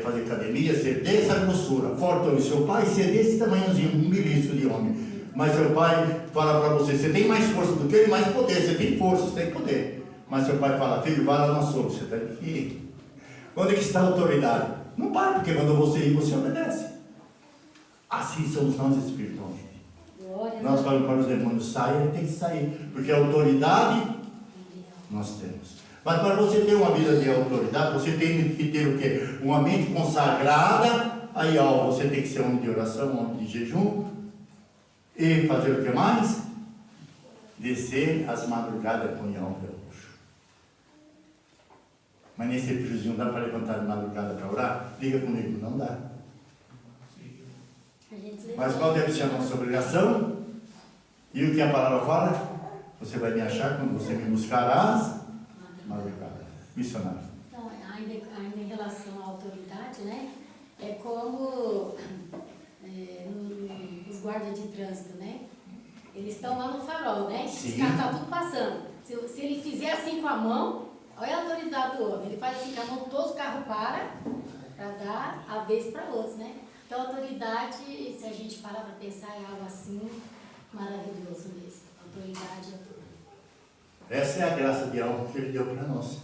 fazer academia, ser dessa grossura, fortão, e seu pai ser desse tamanhozinho, um belisco de homem. Mas seu pai fala para você, você tem mais força do que ele, mais poder, você tem força, você tem poder. Mas seu pai fala, filho, vai lá na sua, você está aqui. Onde é que está a autoridade? No pai, porque mandou você ir, você obedece. Assim somos nós espiritualmente. Nós falamos para os demônios, sair, ele tem que sair. Porque a autoridade nós temos. Mas para você ter uma vida de autoridade, você tem que ter o quê? Uma mente consagrada. Aí, ó, você tem que ser homem de oração, homem de jejum. E fazer o que mais? Descer as madrugadas com Yahweh. Mas nesse friozinho dá para levantar de madrugada para orar? Liga comigo, não dá. Mas qual deve ser a nossa obrigação? E o que a palavra fala? Você vai me achar quando você me buscarás madrugada. Missionário.
Então, ainda em relação à autoridade, né? É como os guardas de trânsito, né? Eles estão lá no farol, né?
Sim.
Os carros estão tudo passando. Se ele fizer assim com a mão, olha a autoridade do homem. Ele faz assim com a mão, todos os carros param para dar a vez para outros, né? Então, a autoridade, se a gente parar para pensar, é algo assim maravilhoso mesmo. Autoridade é tudo.
Essa é a graça de algo que ele deu para nós.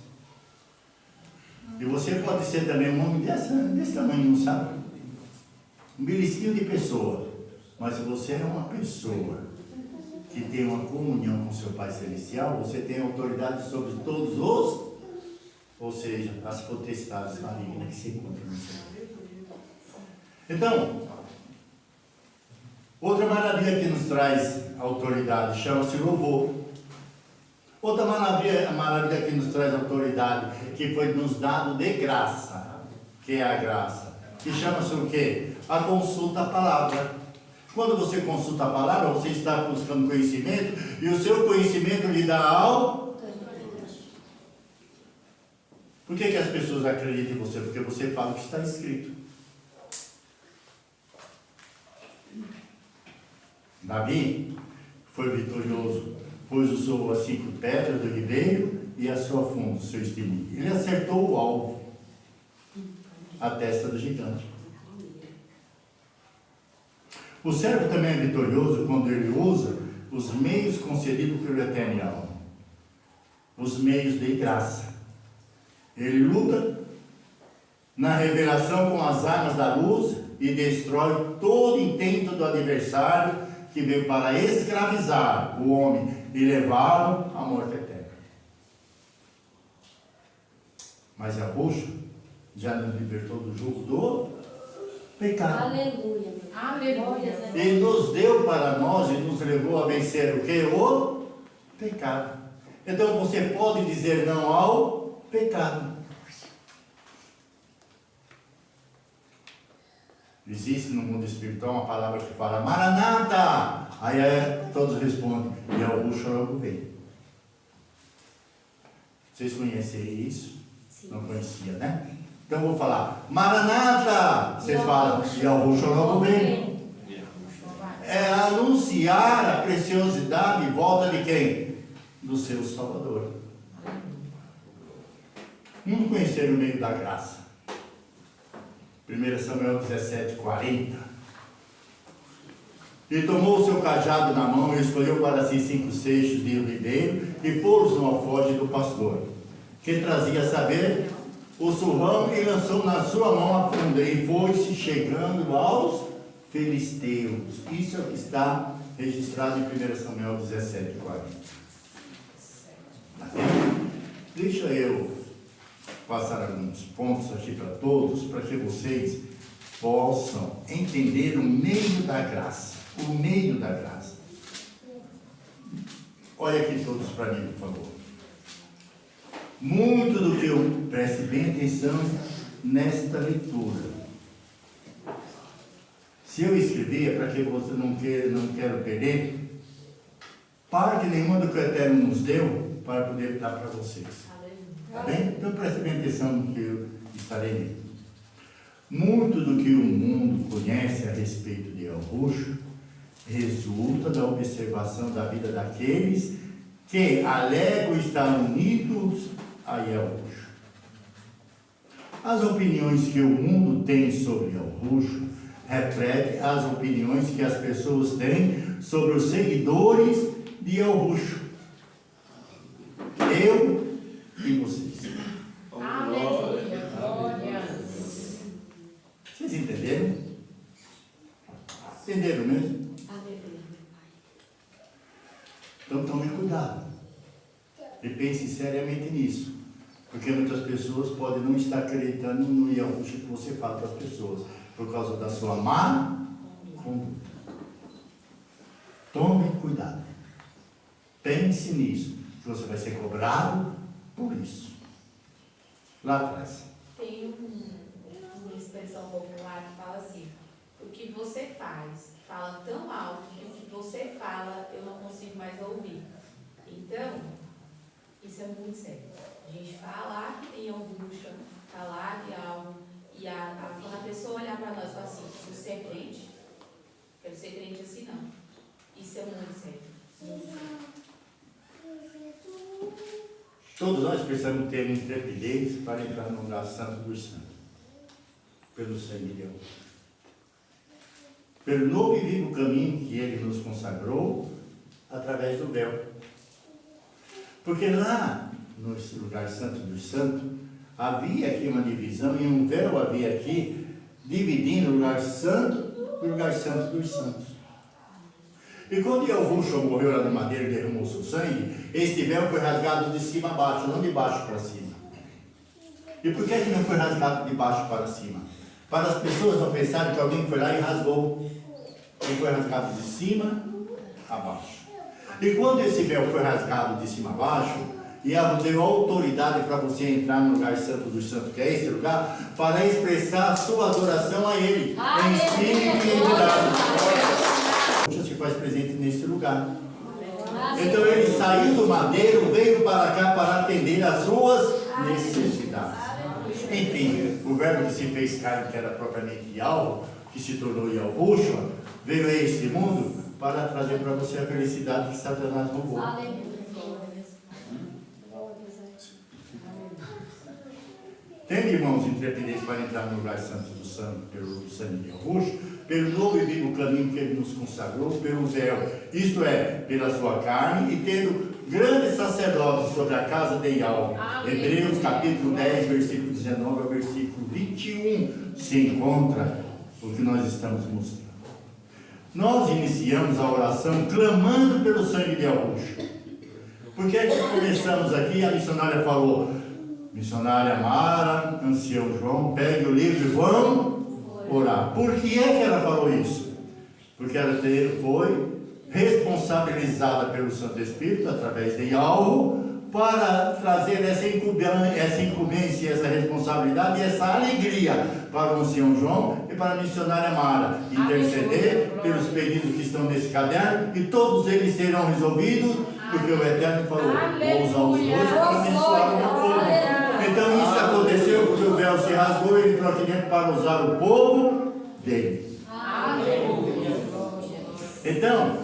E você pode ser também um homem desse tamanho, não sabe? Um belisquinho de pessoa. Mas se você é uma pessoa que tem uma comunhão com seu Pai Celestial, você tem autoridade sobre todos os, ou seja, as potestades malignas que se encontram no céu. Então, outra maravilha que nos traz autoridade chama-se louvor. Outra maravilha que nos traz autoridade, que foi nos dado de graça, que é a graça, que chama-se o quê? A consulta à palavra. Quando você consulta a palavra, você está buscando conhecimento, e o seu conhecimento lhe dá autoridade. Por que as pessoas acreditam em você? Porque você fala o que está escrito. Davi foi vitorioso, pôs o seu as 5 pedras do ribeiro e a sua fundo, o seu espinho. Ele acertou o alvo, a testa do gigante. O servo também é vitorioso quando ele usa os meios concedidos pelo Eterno, os meios de graça. Ele luta na revelação com as armas da luz e destrói todo intento do adversário que veio para escravizar o homem e levá-lo à morte eterna. Mas Yahushua já nos libertou do jugo do pecado.
Aleluia, meu
Aleluia.
E nos deu para nós e nos levou a vencer o que? O pecado. Então você pode dizer não ao pecado. Existe no mundo espiritual uma palavra que fala Maranata. Aí todos respondem, Yahushua logo vem. Vocês conhecem isso?
Sim.
Não conhecia, né? Então eu vou falar Maranata. Vocês falam, Yahushua logo vem. É anunciar a preciosidade e volta de quem? Do seu Salvador. Vamos conhecer o meio da graça. 1 Samuel 17:40. E tomou o seu cajado na mão e escolheu para si 5 seixos de oliveiro e pô-los no alforje do pastor, que trazia a saber o surrão, e lançou na sua mão a funda e foi-se chegando aos filisteus. Isso é o que está registrado em 1 Samuel 17:40. Deixa eu passar alguns pontos aqui para todos, para que vocês possam entender o meio da graça. O meio da graça. Olha aqui todos para mim, por favor. Muito do que eu... Preste bem atenção nesta leitura. Se eu escrever, para que você não quero perder parte nenhuma do que o Eterno nos deu para poder dar para vocês. Tá bem? Então preste bem atenção no que eu estarei lendo. Muito do que o mundo conhece a respeito de Yahushua resulta da observação da vida daqueles que alegam estar unidos a Yahushua. As opiniões que o mundo tem sobre Yahushua refletem as opiniões que as pessoas têm sobre os seguidores de Yahushua. Eu e vocês.
Aleluia. Glória.
Vocês entenderam? Entenderam mesmo? Então tome cuidado. E pense seriamente nisso. Porque muitas pessoas podem não estar acreditando no Yahushua que você fala para as pessoas, por causa da sua má conduta. Tome cuidado. Pense nisso, que você vai ser cobrado por isso. Lá atrás.
Tem uma expressão popular que fala assim: o que você fala tão alto que o que você fala eu não consigo mais ouvir. Então, isso é muito sério. A gente falar que tem angústia, falar de algo, e quando a pessoa olhar para nós e falar assim: você é crente? Quero ser crente assim, não. Isso é muito sério. Muito sério.
Todos nós precisamos ter intrepidez para entrar no lugar santo dos santos, pelo sangue de Deus, pelo novo e vivo caminho que Ele nos consagrou através do véu. Porque lá, no lugar santo dos santos, havia aqui uma divisão, e um véu havia aqui, dividindo o lugar santo do lugar santo dos santos. E quando Yahushua morreu lá no madeiro e derramou seu sangue, este véu foi rasgado de cima a baixo, não de baixo para cima. E por que não foi rasgado de baixo para cima? Para as pessoas não pensarem que alguém foi lá e rasgou. Ele foi rasgado de cima a baixo. E quando esse véu foi rasgado de cima a baixo, e deu autoridade para você entrar no lugar santo dos santos, que é esse lugar, para expressar a sua adoração a Ele, em espírito e em verdade. Se faz presente nesse lugar. Então ele saiu do madeiro, veio para cá para atender às suas necessidades. Enfim, o verbo que se fez carne, que era propriamente Yahweh, que se tornou Yahushua, veio a este mundo para trazer para você a felicidade que Satanás roubou. Tendo, irmãos, intrepidez para entrar no lugar santo do santo pelo sangue de Yahushua, pelo novo e vivo caminho que Ele nos consagrou, pelo véu, isto é, pela sua carne, e tendo grandes sacerdotes sobre a casa de Yahweh. Hebreus capítulo 10, versículo 19 ao versículo 21, se encontra o que nós estamos mostrando. Nós iniciamos a oração clamando pelo sangue de Yahushua. Porque é que começamos aqui, a missionária falou, missionária Mara, ancião João, pegue o livro e vão orar. Por que é que ela falou isso? Porque ela foi responsabilizada pelo Santo Espírito, através de algo, para trazer essa incumbência, essa responsabilidade e essa alegria para o São João e para a missionária Mara. Interceder pelos pedidos que estão nesse caderno e todos eles serão resolvidos, porque o Eterno falou, vou usar os dois para abençoar o meu povo. Então isso aconteceu porque o véu se rasgou e ele entrou aqui dentro para usar o povo dele. Então,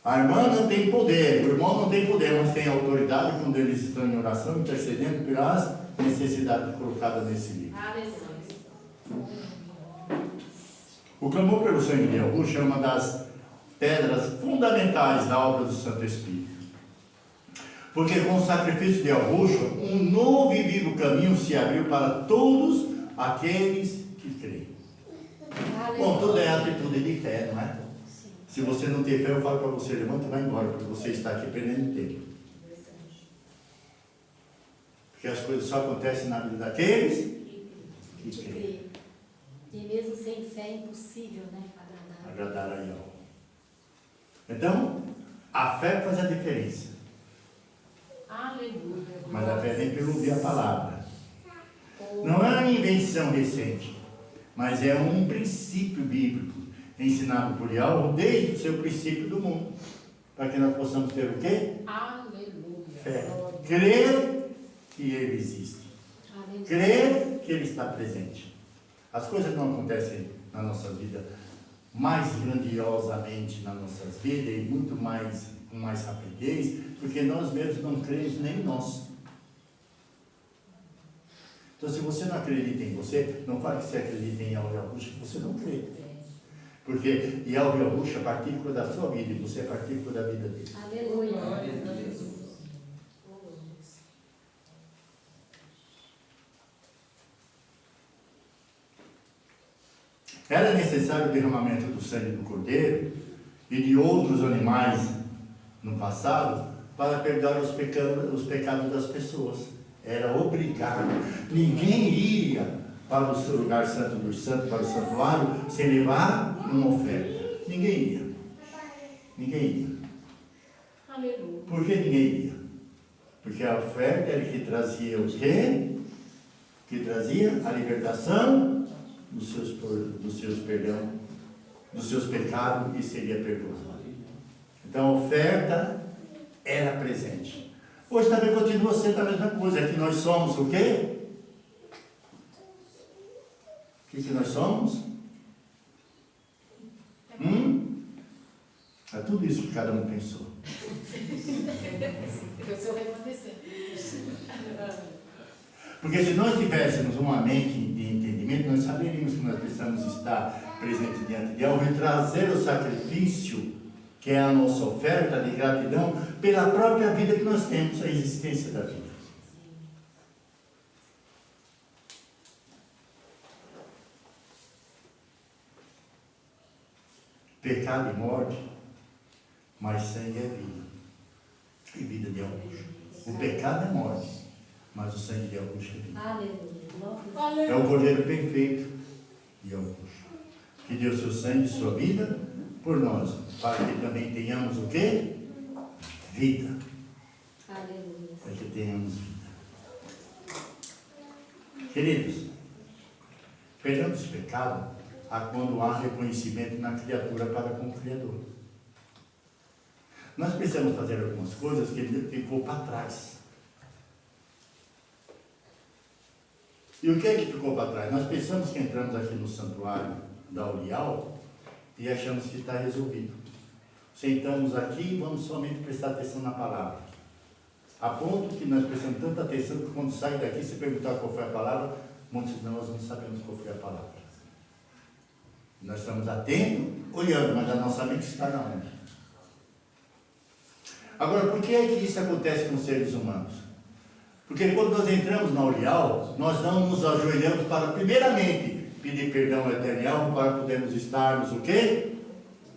a irmã não tem poder, o irmão não tem poder, mas tem autoridade quando eles estão em oração, intercedendo pelas necessidades colocadas nesse livro. O clamor pelo sangue de Yahusha é uma das pedras fundamentais da obra do Santo Espírito. Porque com o sacrifício de Yahusha, um novo e vivo caminho se abriu para todos aqueles que creem. Bom, tudo é atitude de fé, não é? Se você não tem fé, eu falo para você, levanta e vai embora, porque você está aqui perdendo tempo. Porque as coisas só acontecem na vida daqueles que creem.
E mesmo sem fé é impossível, né?
Agradar a Yahweh. Então, a fé faz a diferença.
Aleluia.
Mas a fé vem pelo ouvir a palavra. Não é uma invenção recente, mas é um princípio bíblico ensinado por Yahweh desde o seu princípio do mundo, para que nós possamos ter o quê?
Aleluia.
Fé. Crer que Ele existe. Crer que Ele está presente. As coisas não acontecem na nossa vida mais grandiosamente nas nossas vidas e muito mais com mais rapidez, porque nós mesmos não cremos nem em nós. Então, se você não acredita em você, não fale que você acredita em Yahweh Yahusha, que você não crê. Porque Yahweh Yahusha é partícula da sua vida e você é partícula da vida dele.
Aleluia.
Era necessário o derramamento do sangue do cordeiro e de outros animais no passado para perdoar os pecados das pessoas. Era obrigado. Ninguém iria para o seu lugar santo dos santos, para o santuário, sem levar uma oferta. Ninguém ia. Ninguém ia.
Aleluia.
Por que ninguém ia? Porque a oferta era que trazia o quê? Que trazia a libertação dos seus pecados e seria perdoado. Então a oferta era presente. Hoje também continua sendo a mesma coisa, é que nós somos o quê? O que nós somos? É tudo isso que cada um pensou.
Eu sou acontecer.
Porque se nós tivéssemos uma mente de entendimento, nós saberíamos que nós precisamos estar presentes diante de Yahweh e trazer o sacrifício, que é a nossa oferta de gratidão, pela própria vida que nós temos, a existência da vida. Pecado e morte, mas sangue é vida. E vida de Yahweh. O pecado é morte, mas o sangue de Yahweh é vida.
Aleluia.
É o Cordeiro perfeito de Yahweh, que deu seu sangue e sua vida por nós, para que também tenhamos o quê? Vida.
Aleluia.
Para que tenhamos vida. Queridos, perdão dos pecados há quando há reconhecimento na criatura para com o Criador. Nós precisamos fazer algumas coisas que ele ficou para trás. E o que é que ficou para trás? Nós pensamos que entramos aqui no santuário da Urial e achamos que está resolvido. Sentamos aqui e vamos somente prestar atenção na palavra. A ponto que nós prestamos tanta atenção que quando sai daqui, se perguntar qual foi a palavra, muitos de nós não sabemos qual foi a palavra. Nós estamos atentos, olhando, mas a nossa mente está na onde? Agora, por que é que isso acontece com os seres humanos? Porque quando nós entramos na Urial, nós não nos ajoelhamos para, primeiramente, pedir perdão ao Eterno, para podermos estarmos o quê?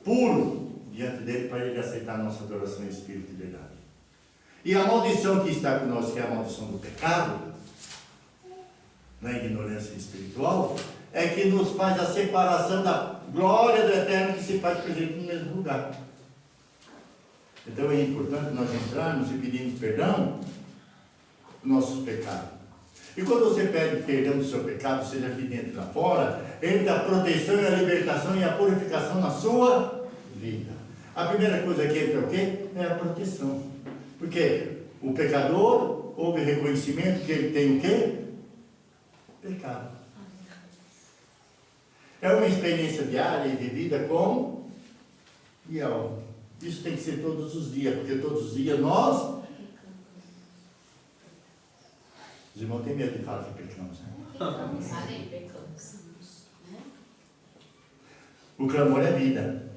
Puro diante dele, para ele aceitar a nossa adoração em espírito e verdade. E a maldição que está conosco, que é a maldição do pecado, na ignorância espiritual, é que nos faz a separação da glória do Eterno que se faz presente no mesmo lugar. Então é importante nós entrarmos e pedirmos perdão dos nossos pecados. E quando você pede perdão do seu pecado, seja aqui dentro e lá fora, ele dá a proteção e a libertação e a purificação na sua vida. A primeira coisa que entra é o quê? É a proteção. Porque o pecador houve reconhecimento que ele tem o quê? Pecado. É uma experiência diária e vivida com e alma. Isso tem que ser todos os dias, porque todos os dias nós... Os irmãos têm medo de falar que pecamos, né?
Pecamos.
O clamor é vida.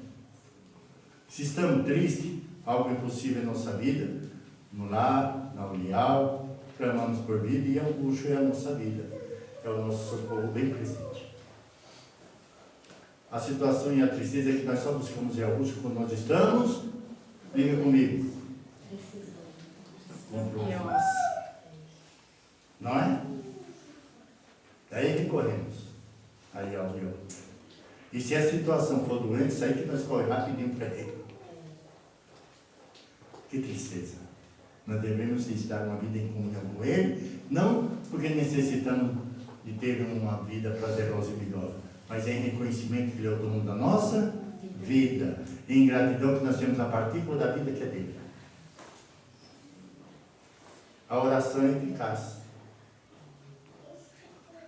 Se estamos tristes, algo impossível em nossa vida, no lar, na união, clamamos por vida e angústia é a nossa vida. É o nosso socorro bem presente. A situação e a tristeza é que nós só buscamos em angústia quando nós estamos, diga comigo, com problemas. Não é? Daí recorremos. Aí, ó, viu? E se a situação for doente, isso aí que nós corremos rapidinho para ele. Que tristeza. Nós devemos estar uma vida em comunhão com ele, não porque necessitamos de ter uma vida prazerosa e melhor, mas é em reconhecimento que ele é o dono da nossa vida, em gratidão que nós temos a partícula da vida que é dele. A oração é eficaz.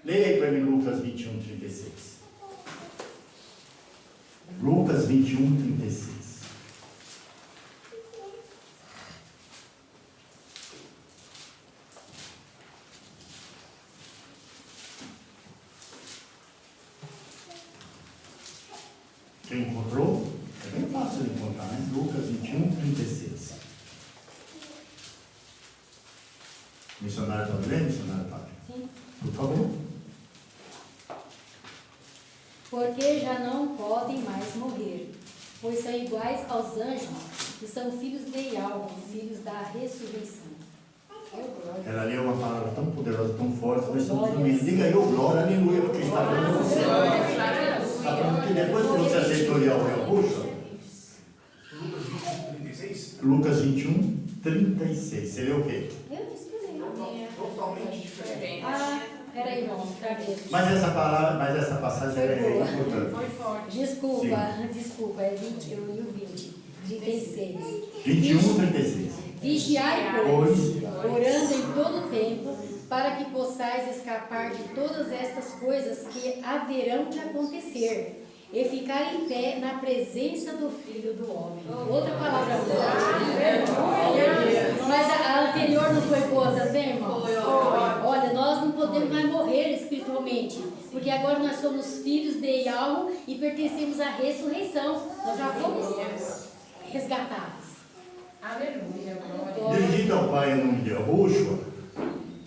Leia aí para mim Lucas 21, 36. Lucas 21, 36. Quem encontrou? É bem fácil de encontrar, né? Lucas 21, 36. Missionário está lendo, missionário Fábio?
Sim.
Por favor.
Porque já não podem mais morrer, pois são iguais aos anjos, que são filhos de Yahweh, filhos da ressurreição.
Ela leu uma palavra tão poderosa, tão forte, nós estamos dormindo. Diga aí, glória, aleluia, porque está falando você. Está falando que depois que você aceitou o Yahweh, puxa.
Lucas 21, 36?
Lucas 21, 36. Você leu o quê?
Eu escrevi.
Totalmente diferente.
Ah, peraí, vamos mostrar mesmo.
Mas essa palavra, mas essa passagem é importante.
Foi forte.
Desculpa, é 20, eu li o 20, 36.
21, 36.
Vigiai, pois, orando em todo tempo, para que possais escapar de todas estas coisas que haverão de acontecer, e ficar em pé na presença do Filho do Homem. Outra palavra boa. Mas a anterior não foi boa também, irmão? Olha, nós não podemos mais morrer espiritualmente, porque agora nós somos filhos de Yahweh e pertencemos à ressurreição. Nós já fomos resgatados.
Aleluia, glória.
Dirigido ao Pai em nome de Yahushua,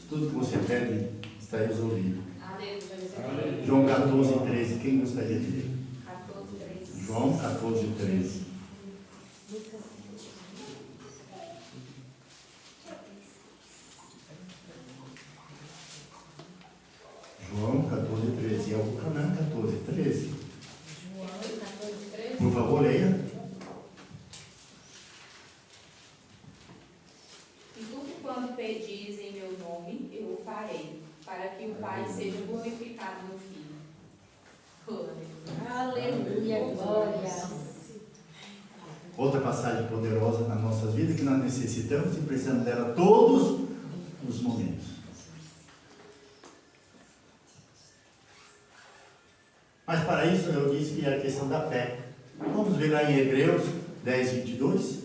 tudo que você pede está resolvido.
Aleluia.
João 14, 13. Quem gostaria de ler?
14, 13.
João 14, 13. João 14, 13. É o Canaã 14, 13.
João 14, 13.
Por favor, leia.
E tudo quanto pedis em meu nome, eu o farei, para que o Pai seja glorificado no Filho.
Aleluia, glória.
Outra passagem poderosa nas nossas vidas que nós necessitamos e precisamos dela todos os momentos. Mas para isso eu disse que é a questão da fé. Vamos ver lá em Hebreus 10, 22.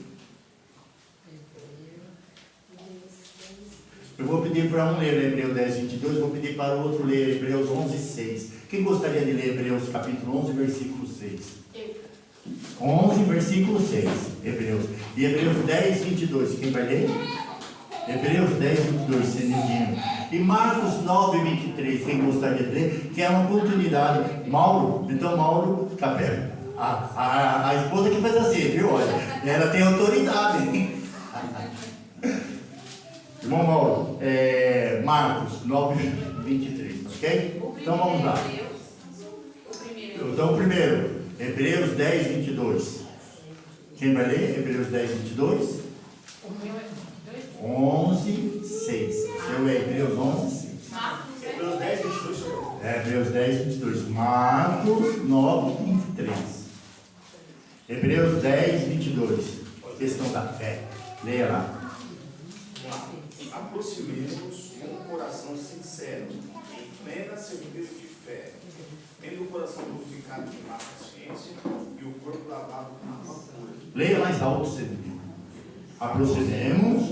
Eu vou pedir para um ler Hebreus 10, 22, vou pedir para o outro ler Hebreus 11, 6. Quem gostaria de ler Hebreus capítulo 11, versículo 6? 11, versículo 6. Hebreus. E Hebreus 10, 22. Quem vai ler? Hebreus 10, 22, Senedinho. E Marcos 9, 23. Quem gostaria de ler? Que é uma oportunidade. Mauro, então Mauro Capela. A esposa que faz assim, viu? Olha, ela tem autoridade, hein? Irmão Mauro, Marcos 9, 23, ok? Então vamos lá. Então, primeiro, Hebreus 10, 22. Quem vai ler? Hebreus 10, 22?
O meu é
11, 6. Seu é Hebreus 11, 6.
Hebreus 10, 22.
Hebreus 10, 22. Marcos 9, 23. Hebreus 10, 22. Questão da fé. Leia lá.
Aproximemos com um coração sincero, em plena certeza de fé, tendo o coração purificado de má consciência e o corpo lavado com água pura.
Leia mais alto, você viu. Aproximemos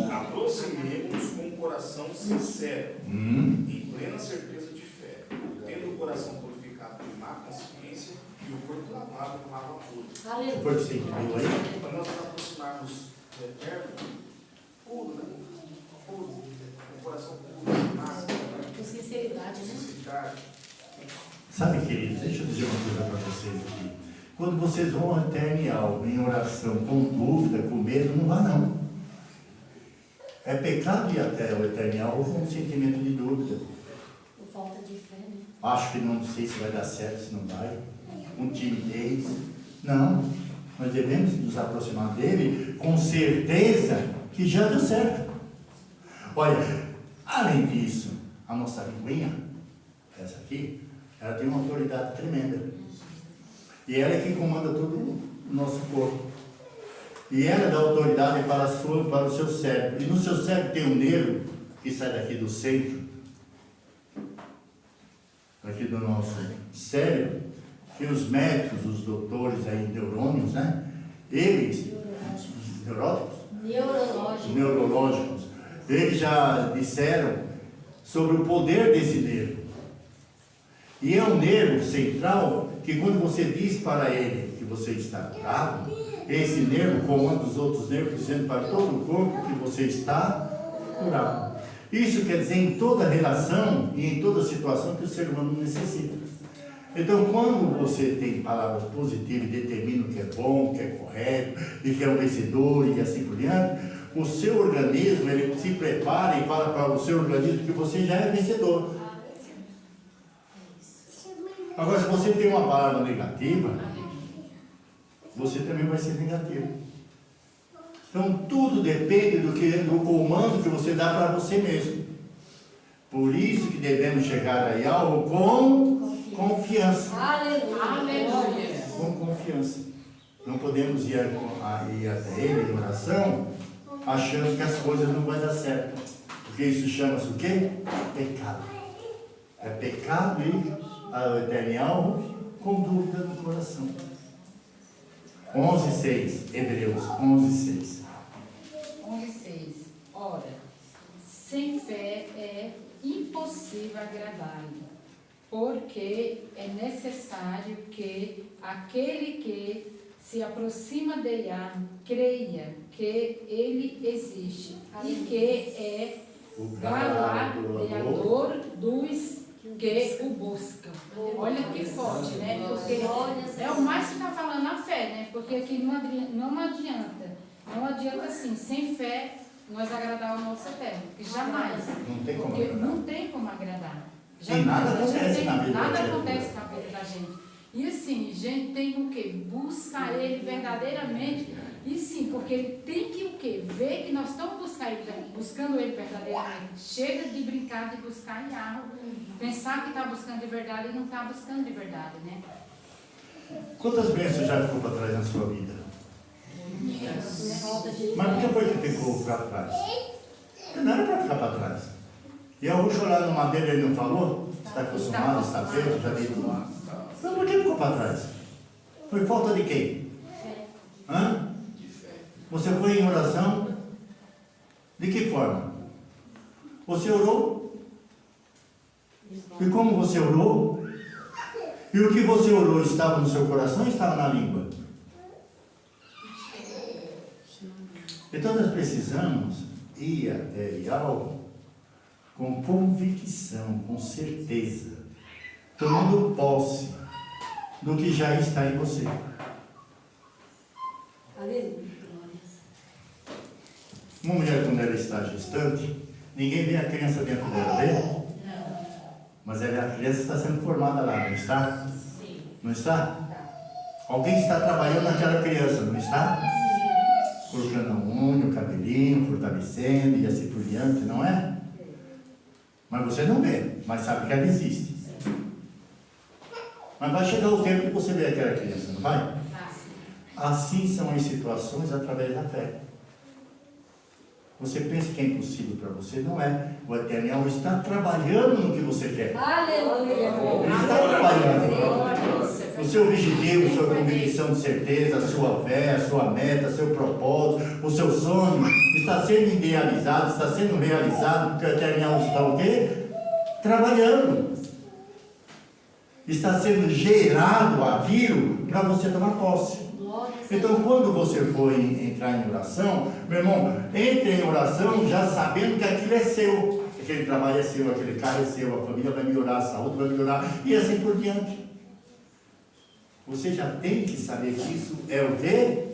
Com um coração sincero, em plena certeza de fé, tendo o coração purificado de má consciência e o corpo lavado com água pura.
Aleluia.
Foi o que você entendeu aí?
Para nós nos aproximarmos do Eterno, puro, né? Puro, com o coração puro,
Com sinceridade, né?
sinceridade.
Sabe, queridos, deixa eu dizer uma coisa para vocês aqui. Quando vocês vão ao Eterno e algo em oração, com dúvida, com medo, não vá não. É pecado ir até o Eterno e algo com um sentimento de dúvida.
Por falta de fé, né?
Acho que não sei se vai dar certo, se não vai. Um timidez. Não. Nós devemos nos aproximar dele com certeza que já deu certo. Olha, além disso, a nossa linguinha, essa aqui, ela tem uma autoridade tremenda. E ela é que comanda todo o nosso corpo. E ela dá autoridade para o seu cérebro. E no seu cérebro tem um nervo que sai daqui do centro, aqui do nosso cérebro, que os médicos, os doutores aí, neurônios, né? Eles, neurológicos, eles já disseram sobre o poder desse nervo. E é um nervo central que quando você diz para ele que você está curado, esse nervo comanda os outros nervos dizendo para todo o corpo que você está curado. Isso quer dizer em toda relação e em toda situação que o ser humano necessita. Então, quando você tem palavras positivas e determina o que é bom, o que é correto, e que é um vencedor e assim por diante, o seu organismo, ele se prepara e fala para o seu organismo que você já é vencedor. Agora, se você tem uma palavra negativa, você também vai ser negativo. Então, tudo depende do comando que você dá para você mesmo. Por isso que devemos chegar aí algo com confiança.
Aleluia.
Com confiança. Não podemos ir até Ele em oração achando que as coisas não vão dar certo. Porque isso chama-se o quê? Pecado. É pecado ir ao Eterno com dúvida no coração. 11:6, Hebreus 11:6.
11:6. Ora, sem fé é impossível agradar-lhe, porque é necessário que aquele que se aproxima de Yah creia que ele existe e que é
O
galardoador dos que o buscam. Olha que forte, né? Porque é o mais que está falando a fé, né? Porque aqui não adianta assim, sem fé nós agradar o nosso Eterno, porque jamais.
Não tem como
Porque
agradar.
não tem como agradar.
E nada acontece na vida
Nada
da gente.
acontece na vida da gente. E assim, gente tem o quê? Buscar Ele verdadeiramente. E sim, porque Ele tem que o quê? Ver que nós estamos buscando Ele verdadeiramente. Chega de brincar de buscar em algo. Pensar que está buscando de verdade e não está buscando de verdade, né?
Quantas bênçãos já ficou para trás na sua vida? Mas por que foi que ficou para trás? Não era para ficar para trás. E eu vou chorar no madeira, ele não falou? Está acostumado, está feito, já dei tudo. Então por que ficou para trás? Foi falta de quem? Hã? Você foi em oração? De que forma? Você orou? E como você orou? E o que você orou estava no seu coração ou estava na língua? Então nós precisamos ir até algo com convicção, com certeza, tomando posse do que já está em você.
Aleluia.
Uma mulher, quando ela está gestante, ninguém vê a criança dentro dela, vê? Mas a criança está sendo formada lá, não está? Não está? Alguém está trabalhando naquela criança, não está? Colocando a unha, o cabelinho, fortalecendo e assim por diante, não é? Mas você não vê, mas sabe que ela existe. Mas vai chegar o tempo que você vê aquela criança, não vai? Assim são as situações através da fé. Você pensa que é impossível para você? Não é. O Eterno está trabalhando no que você quer.
Aleluia.
Ele está trabalhando. O seu objetivo, sua convicção de certeza, a sua fé, a sua meta, seu propósito, o seu sonho está sendo idealizado, está sendo realizado, porque o Eterno está o quê? Trabalhando. Está sendo gerado aquilo para você tomar posse. Então, quando você for entrar em oração, meu irmão, entre em oração já sabendo que aquilo é seu. Aquele trabalho é seu, aquele carro é seu, a família vai melhorar, a saúde vai melhorar, e assim por diante. Você já tem que saber que isso é o quê?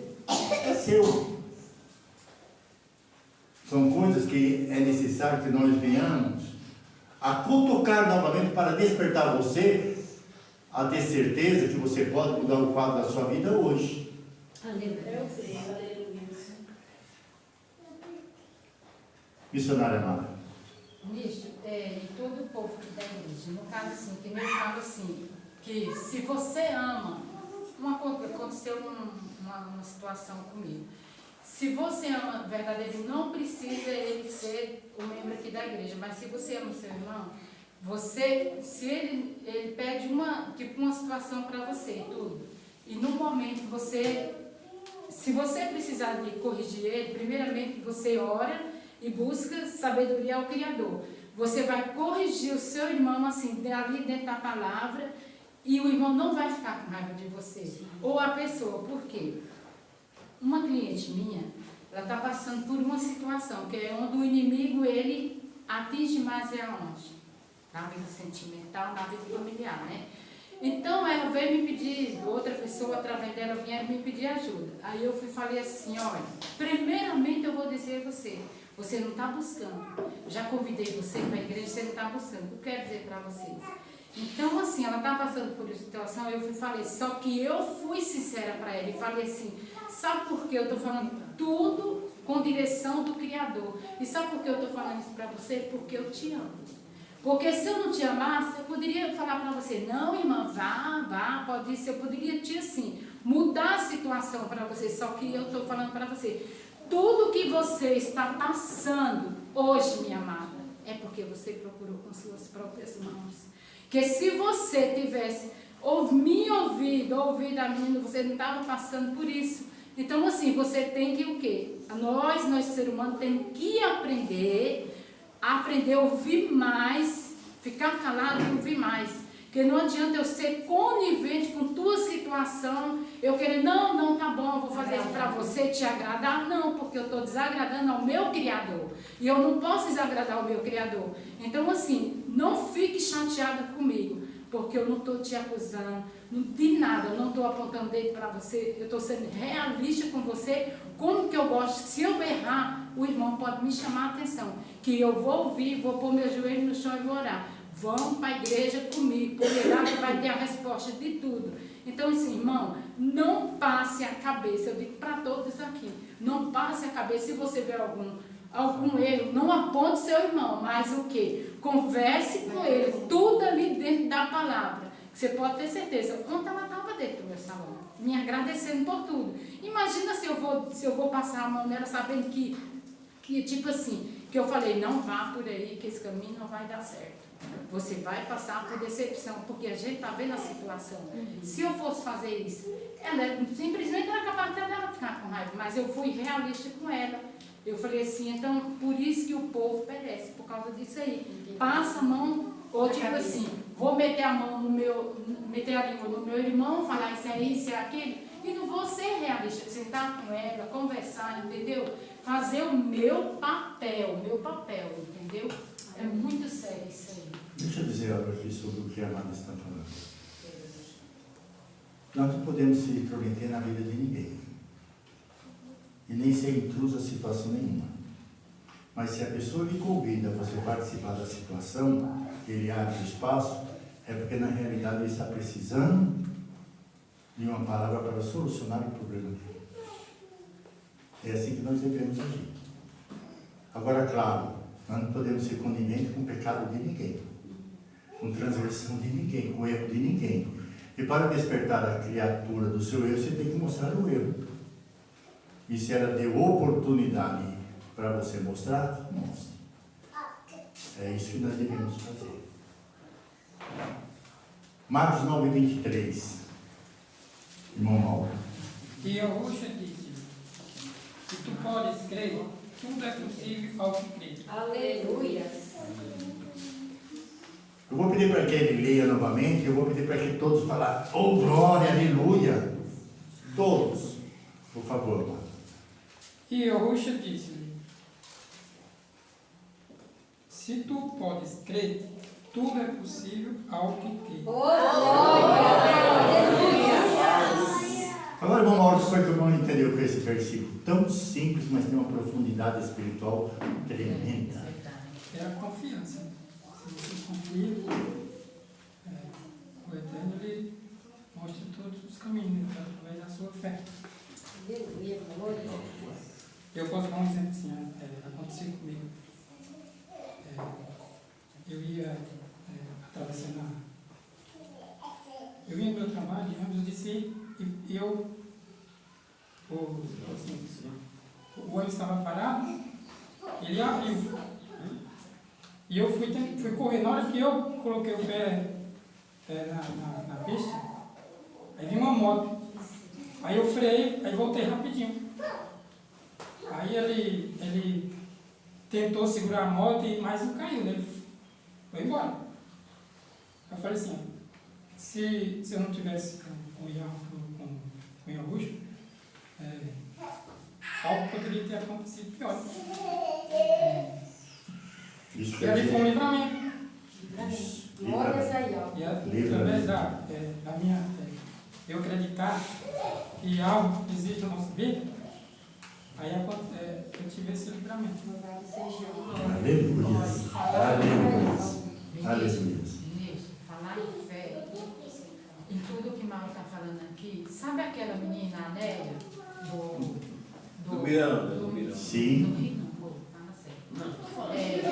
É seu. São coisas que é necessário que nós venhamos a cutucar novamente para despertar você a ter certeza que você pode mudar o quadro da sua vida hoje.
Aleluia.
Missionária amada.
Nisso, e todo o povo da igreja, no caso assim, que nem fala assim, que se você ama, aconteceu uma situação comigo, se você ama verdadeiro, não precisa ele ser o membro aqui da igreja, mas se você ama o seu irmão, se ele pede uma situação para você, tudo, e no momento se você precisar de corrigir ele, primeiramente você ora e busca sabedoria ao Criador. Você vai corrigir o seu irmão assim, ali dentro da palavra, e o irmão não vai ficar com raiva de você. Ou a pessoa, por quê? Uma cliente minha, ela está passando por uma situação, que é onde o inimigo, ele atinge mais aonde? Na vida sentimental, na vida familiar, né? Então, ela veio me pedir, outra pessoa, através dela, vieram me pedir ajuda. Aí eu falei assim, olha, primeiramente eu vou dizer a você, você não está buscando. Eu já convidei você para a igreja, você não está buscando. O que eu quero dizer para vocês? Então, assim, ela está passando por essa situação, eu falei, só que eu fui sincera para ela e falei assim, sabe por que eu estou falando tudo com direção do Criador? E sabe por que eu estou falando isso para você? Porque eu te amo. Porque se eu não te amasse, eu poderia falar para você, não, irmã, vá, pode ir. Eu poderia te, assim, mudar a situação para você, só que eu estou falando para você, tudo que você está passando hoje, minha amada, é porque você procurou com suas próprias mãos. Que se você tivesse me ouvido a mim, você não estava passando por isso. Então, assim, você tem que o quê? Nós seres humanos, temos que aprender a ouvir mais, ficar calado e ouvir mais. Porque não adianta eu ser conivente com tua situação, eu querer, não, tá bom, eu vou fazer isso para você, te agradar. Não, porque eu estou desagradando ao meu Criador. E eu não posso desagradar ao meu Criador. Então, assim, não fique chateada comigo, porque eu não estou te acusando de nada, eu não estou apontando dedo para você, eu estou sendo realista com você, como que eu gosto. Se eu errar, o irmão pode me chamar a atenção, que eu vou ouvir, vou pôr meu joelho no chão e vou orar. Vão para a igreja comigo, porque lá você vai ter a resposta de tudo. Então, assim, irmão, não passe a cabeça, eu digo para todos aqui, não passe a cabeça, se você ver algum erro, não aponte seu irmão, mas o quê? Converse com ele, tudo ali dentro da palavra. Você pode ter certeza. Ontem ela estava dentro do meu salão, me agradecendo por tudo. Imagina se eu vou passar a mão nela sabendo que tipo assim, que eu falei, não vá por aí, que esse caminho não vai dar certo. Você vai passar por decepção, porque a gente está vendo a situação. Se eu fosse fazer isso, ela simplesmente era capaz dela ficar com raiva, mas eu fui realista com ela. Eu falei assim, então, por isso que o povo perece, por causa disso aí. Passa a mão, ou tipo assim, vou meter a mão meter a língua no meu irmão, falar isso é isso, é aquilo, e não vou ser realista, sentar com ela, conversar, entendeu? Fazer o meu papel, entendeu? É muito sério isso aí.
Deixa eu dizer algo aqui sobre o que a Amada está falando. Nós não podemos se intrometer na vida de ninguém. E nem ser intruso a situação nenhuma. Mas se a pessoa lhe convida a você participar da situação, ele abre o espaço, é porque na realidade ele está precisando de uma palavra para solucionar o problema dele. É assim que nós devemos agir. Agora, claro, nós não podemos ser coniventes com o pecado de ninguém, com transgressão de ninguém, com o erro de ninguém. E para despertar a criatura do seu erro, você tem que mostrar o erro. E se ela deu oportunidade para você mostrar, mostre. É isso que nós devemos fazer. Marcos 9:23. Irmão Mauro.
E Yahushua disse: se tu podes crer, tudo é possível ao que crê.
Aleluia.
Eu vou pedir para que ele leia novamente, eu vou pedir para que todos falem, oh glória, aleluia. Todos, por favor, irmão.
E Yahushua disse-lhe: se tu podes crer, tudo é possível ao que crê.
Agora, irmão Mauro, só que eu não entendeu com esse versículo tão simples, mas tem uma profundidade espiritual tremenda.
É a confiança. Se você confia, o Eterno ele mostra todos os caminhos através da sua fé. Eu posso dar um exemplo assim, aconteceu comigo. Eu ia atravessando eu ia no meu trabalho, digamos, eu disse, e eu, o ônibus estava parado, ele abriu. E eu fui correr. Na hora que eu coloquei o pé na pista, aí vinha uma moto. Aí eu freiei, aí voltei rapidinho. Aí ele tentou segurar a moto, mas não caiu, né? Ele foi embora. Eu falei assim, se eu não tivesse com o Yahushua, algo poderia ter acontecido pior.
Isso
E ali foi um livramento.
Glórias aí, ó.
E através da minha, eu acreditar que algo existe na nossa vida, aí eu tive esse livramento.
Louvado seja
Aleluia. Aleluia. Aleluia.
Ministro, falar em fé, em tudo que Mauro está falando aqui, sabe aquela menina Anélia
Do Miranda.
Sim.
Do Rio, não, fala sério.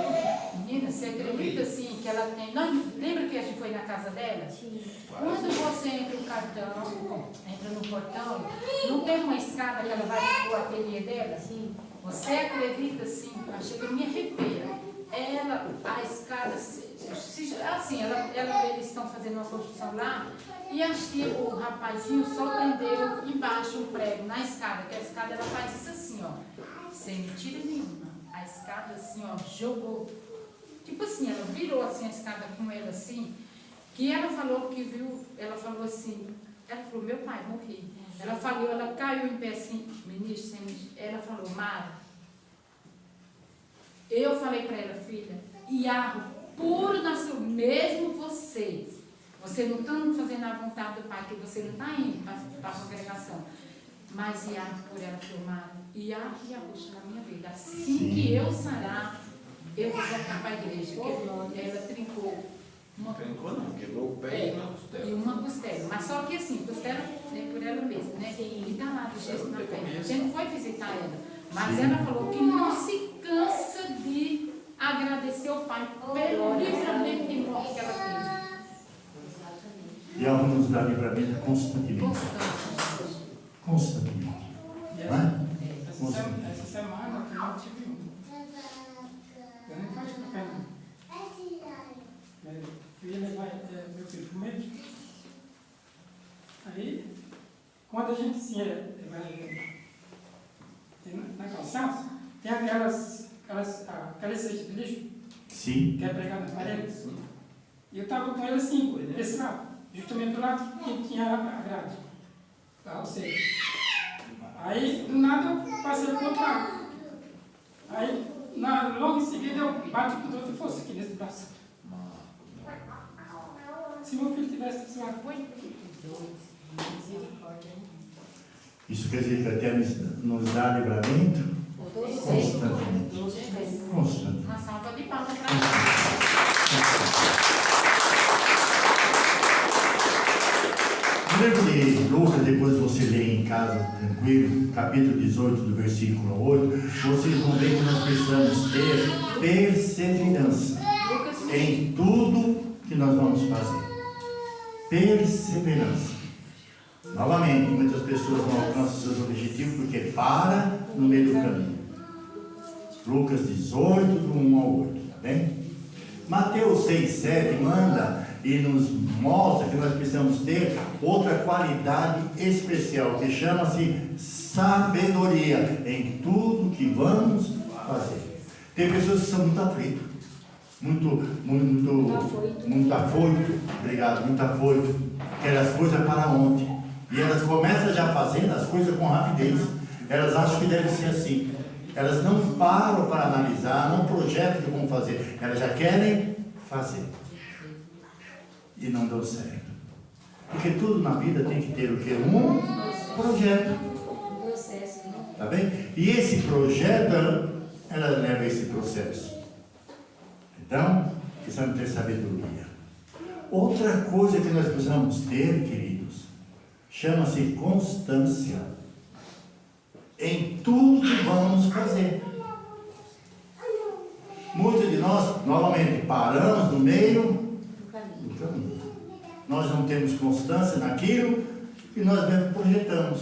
Menina, você acredita assim que ela tem. Não, lembra que a gente foi na casa dela?
Sim.
Quando você entra no portão, não tem uma escada que ela vai pro ateliê dela?
Sim.
Você acredita assim, achei que me arrepia. A escada, assim, eles estão fazendo uma construção lá, e acho que o rapazinho só prendeu embaixo um prego na escada, que a escada ela faz isso assim, ó, sem mentira nenhuma. A escada assim, ó, jogou. Tipo assim, ela virou assim a escada com ela assim, que ela falou que viu, ela falou assim, ela falou, meu pai, morri. Ela falou, ela caiu em pé assim, ministro, ela falou, Mara, eu falei para ela, filha, Iago, puro nasceu, mesmo você não está fazendo a vontade do Pai, que você não está indo para a congregação, mas Iago, por ela, falou, Mara, Iago e Augusto na minha vida, assim que eu sarar, eu vou voltar para a igreja, porque ela trincou.
Trincou não, quebrou o pé e uma costela.
E uma costela, mas só que assim, costela é por ela mesma, né? E está lá de gesto na perna. A gente foi visitar ela, mas ela falou que não se cansa de agradecer ao Pai pelo livramento de morte que ela teve.
E ela nos dá livramento constantemente. Constantemente. Não é?
Essa semana eu não tive um. Eu nem falei com a Fernanda. Eu ia levar meu filho para o médico. Aí, quando a gente vai na calçada, tem aquelas cestas de lixo.
Sim.
Que é pregada nas paredes. E eu estava com ele assim, desse lado, justamente do lado que tinha a grade. Ou seja, aí do nada eu passei para o outro lado. Aí, logo em seguida eu bati com toda a força aqui nesse braço. Se meu filho tivesse desse lado,
Isso quer dizer que até nos dá livramento constantemente. Constantemente.
Uma salva de palmas para nós.
No livro de Lucas, depois você lê em casa tranquilo, capítulo 18, do versículo 8, vocês vão ver que nós precisamos ter perseverança em tudo que nós vamos fazer. Perseverança. Novamente, muitas pessoas não alcançam seus objetivos porque para no meio do caminho. Lucas 18, do 1 ao 8, tá bem? Mateus 6, 7 manda e nos mostra que nós precisamos ter outra qualidade especial, que chama-se sabedoria em tudo que vamos fazer. Tem pessoas que são muito aflitas, muito afoito, obrigado, muito afoito, querem as coisas para ontem. E elas começam já fazendo as coisas com rapidez. Elas acham que deve ser assim. Elas não param para analisar, não projetam o que vão fazer. Elas já querem fazer. E não deu certo. Porque tudo na vida tem que ter o quê? Um projeto. Tá bem? E esse projeto, ela leva esse processo. Então, precisamos ter sabedoria. Outra coisa que nós precisamos ter, queridos, chama-se constância em tudo que vamos fazer. Muitos de nós, novamente, paramos no meio do caminho. Nós não temos constância naquilo que nós mesmos projetamos.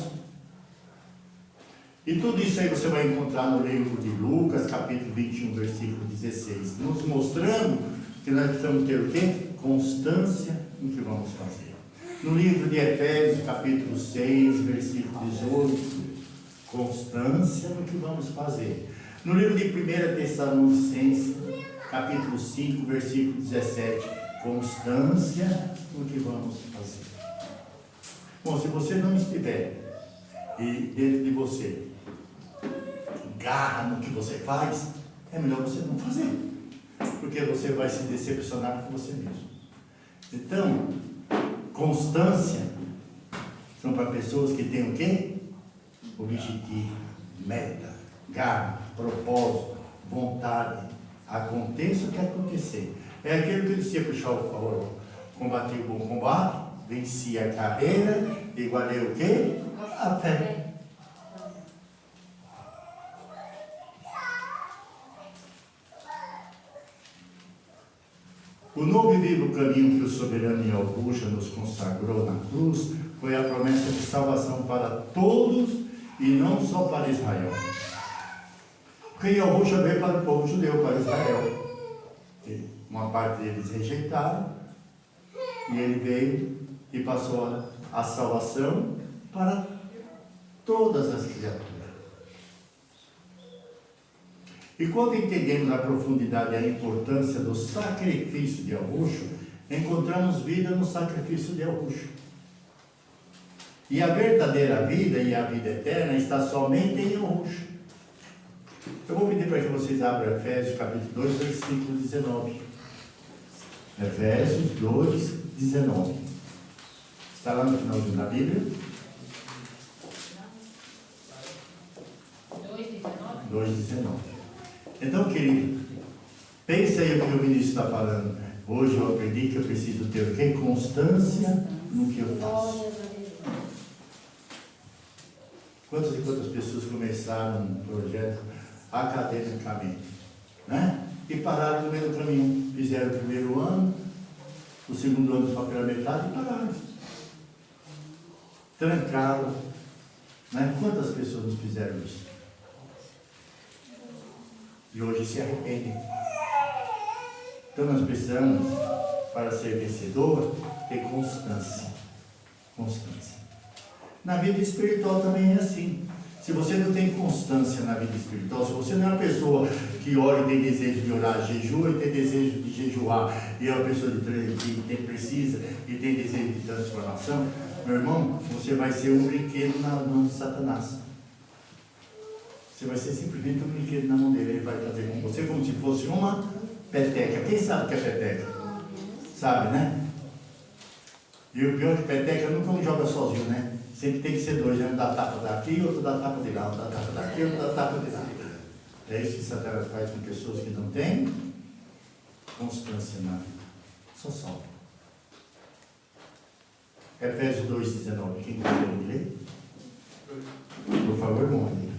E tudo isso aí você vai encontrar no livro de Lucas, capítulo 21, versículo 16, nos mostrando que nós precisamos ter o quê? Constância no que vamos fazer. No livro de Efésios, capítulo 6, versículo 18, constância no que vamos fazer. No livro de 1 Tessalonicenses, capítulo 5, versículo 17, constância no que vamos fazer. Bom, se você não estiver e dentro de você garra no que você faz, é melhor você não fazer, porque você vai se decepcionar com você mesmo. Então, constância são para pessoas que têm o quê? Objetivo, meta, garra, propósito, vontade. Aconteça o que acontecer. É aquilo que o discípulo Paulo falou: combati o bom combate, venci a carreira, igualei o quê? A fé. O novo e vivo caminho que o soberano Yahusha nos consagrou na cruz foi a promessa de salvação para todos e não só para Israel. Porque Yahusha veio para o povo judeu, para Israel. Uma parte deles rejeitaram, e ele veio e passou a salvação para todas as criaturas. E quando entendemos a profundidade e a importância do sacrifício de Yahusha, encontramos vida no sacrifício de Yahusha. E a verdadeira vida e a vida eterna está somente em Yahusha. Eu vou pedir para que vocês abram Efésios capítulo 2, versículo 19. Efésios 2, 19. Está lá no finalzinho da Bíblia? 2, 19. Então, querido, pense aí o que o ministro está falando. Hoje eu aprendi que eu preciso ter o quê? Constância no que eu faço. Quantas e quantas pessoas começaram um projeto academicamente, né? E pararam no meio do caminho. Fizeram o primeiro ano, o segundo ano só pela metade e pararam. Trancaram, né? Quantas pessoas nos fizeram isso? E hoje se arrependem. Então nós precisamos, para ser vencedor, ter constância. Constância. Na vida espiritual também é assim. Se você não tem constância na vida espiritual, se você não é uma pessoa que ora e tem desejo de orar, jejua e tem desejo de jejuar, e é uma pessoa que precisa e tem desejo de transformação, meu irmão, você vai ser um brinquedo na mão de Satanás. Você vai ser simplesmente um brinquedo na mão dele. Ele vai fazer com você como se fosse uma peteca. Quem sabe o que é peteca? Sabe, né? E o pior é que peteca nunca um joga sozinho, né? Sempre tem que ser dois, né? Um dá tapa daqui, outro dá tapa de lá, um dá tapa daqui, outro dá tapa de lá. É isso que Satanás faz com pessoas que não têm constância na vida. Só salva. Efésios 2,19. Quem gostaria de ler? Por favor, irmão.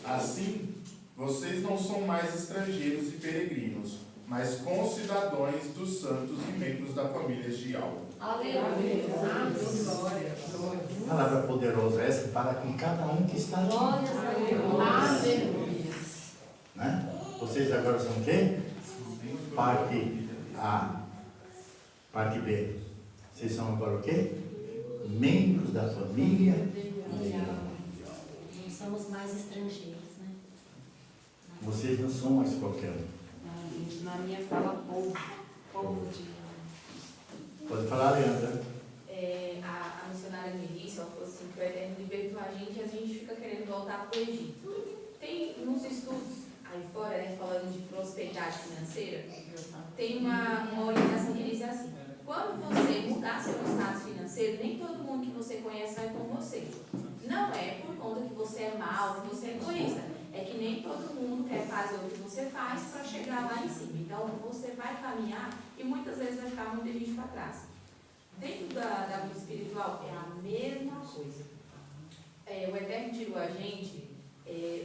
Assim, vocês não são mais estrangeiros e peregrinos, mas concidadãos dos santos e membros da família de Yahweh.
Aleluia.
Palavra poderosa essa para com cada um que está aqui.
Glórias a Deus.
Aleluia.
Né? Vocês agora são o quê? Parte A. Parte B. Vocês são agora o quê? Membros da família de Yahweh.
Não somos mais estrangeiros, né?
Vocês não são mais qualquer um.
Na minha fala, povo de...
Pode falar, Leandra.
A missionária no início, ela falou assim, que o Eterno libertou a gente e a gente fica querendo voltar para o Egito. Tem uns estudos aí fora, né, falando de prosperidade financeira, tem uma orientação que diz assim: quando você mudar seu status financeiro, nem todo mundo que você conhece vai com você. Não é por conta que você é mau, que você é egoísta. É que nem todo mundo quer fazer o que você faz para chegar lá em cima. Então, você vai caminhar e muitas vezes vai ficar muita gente para trás. Dentro da vida espiritual, é a mesma coisa. O Eterno tirou a gente,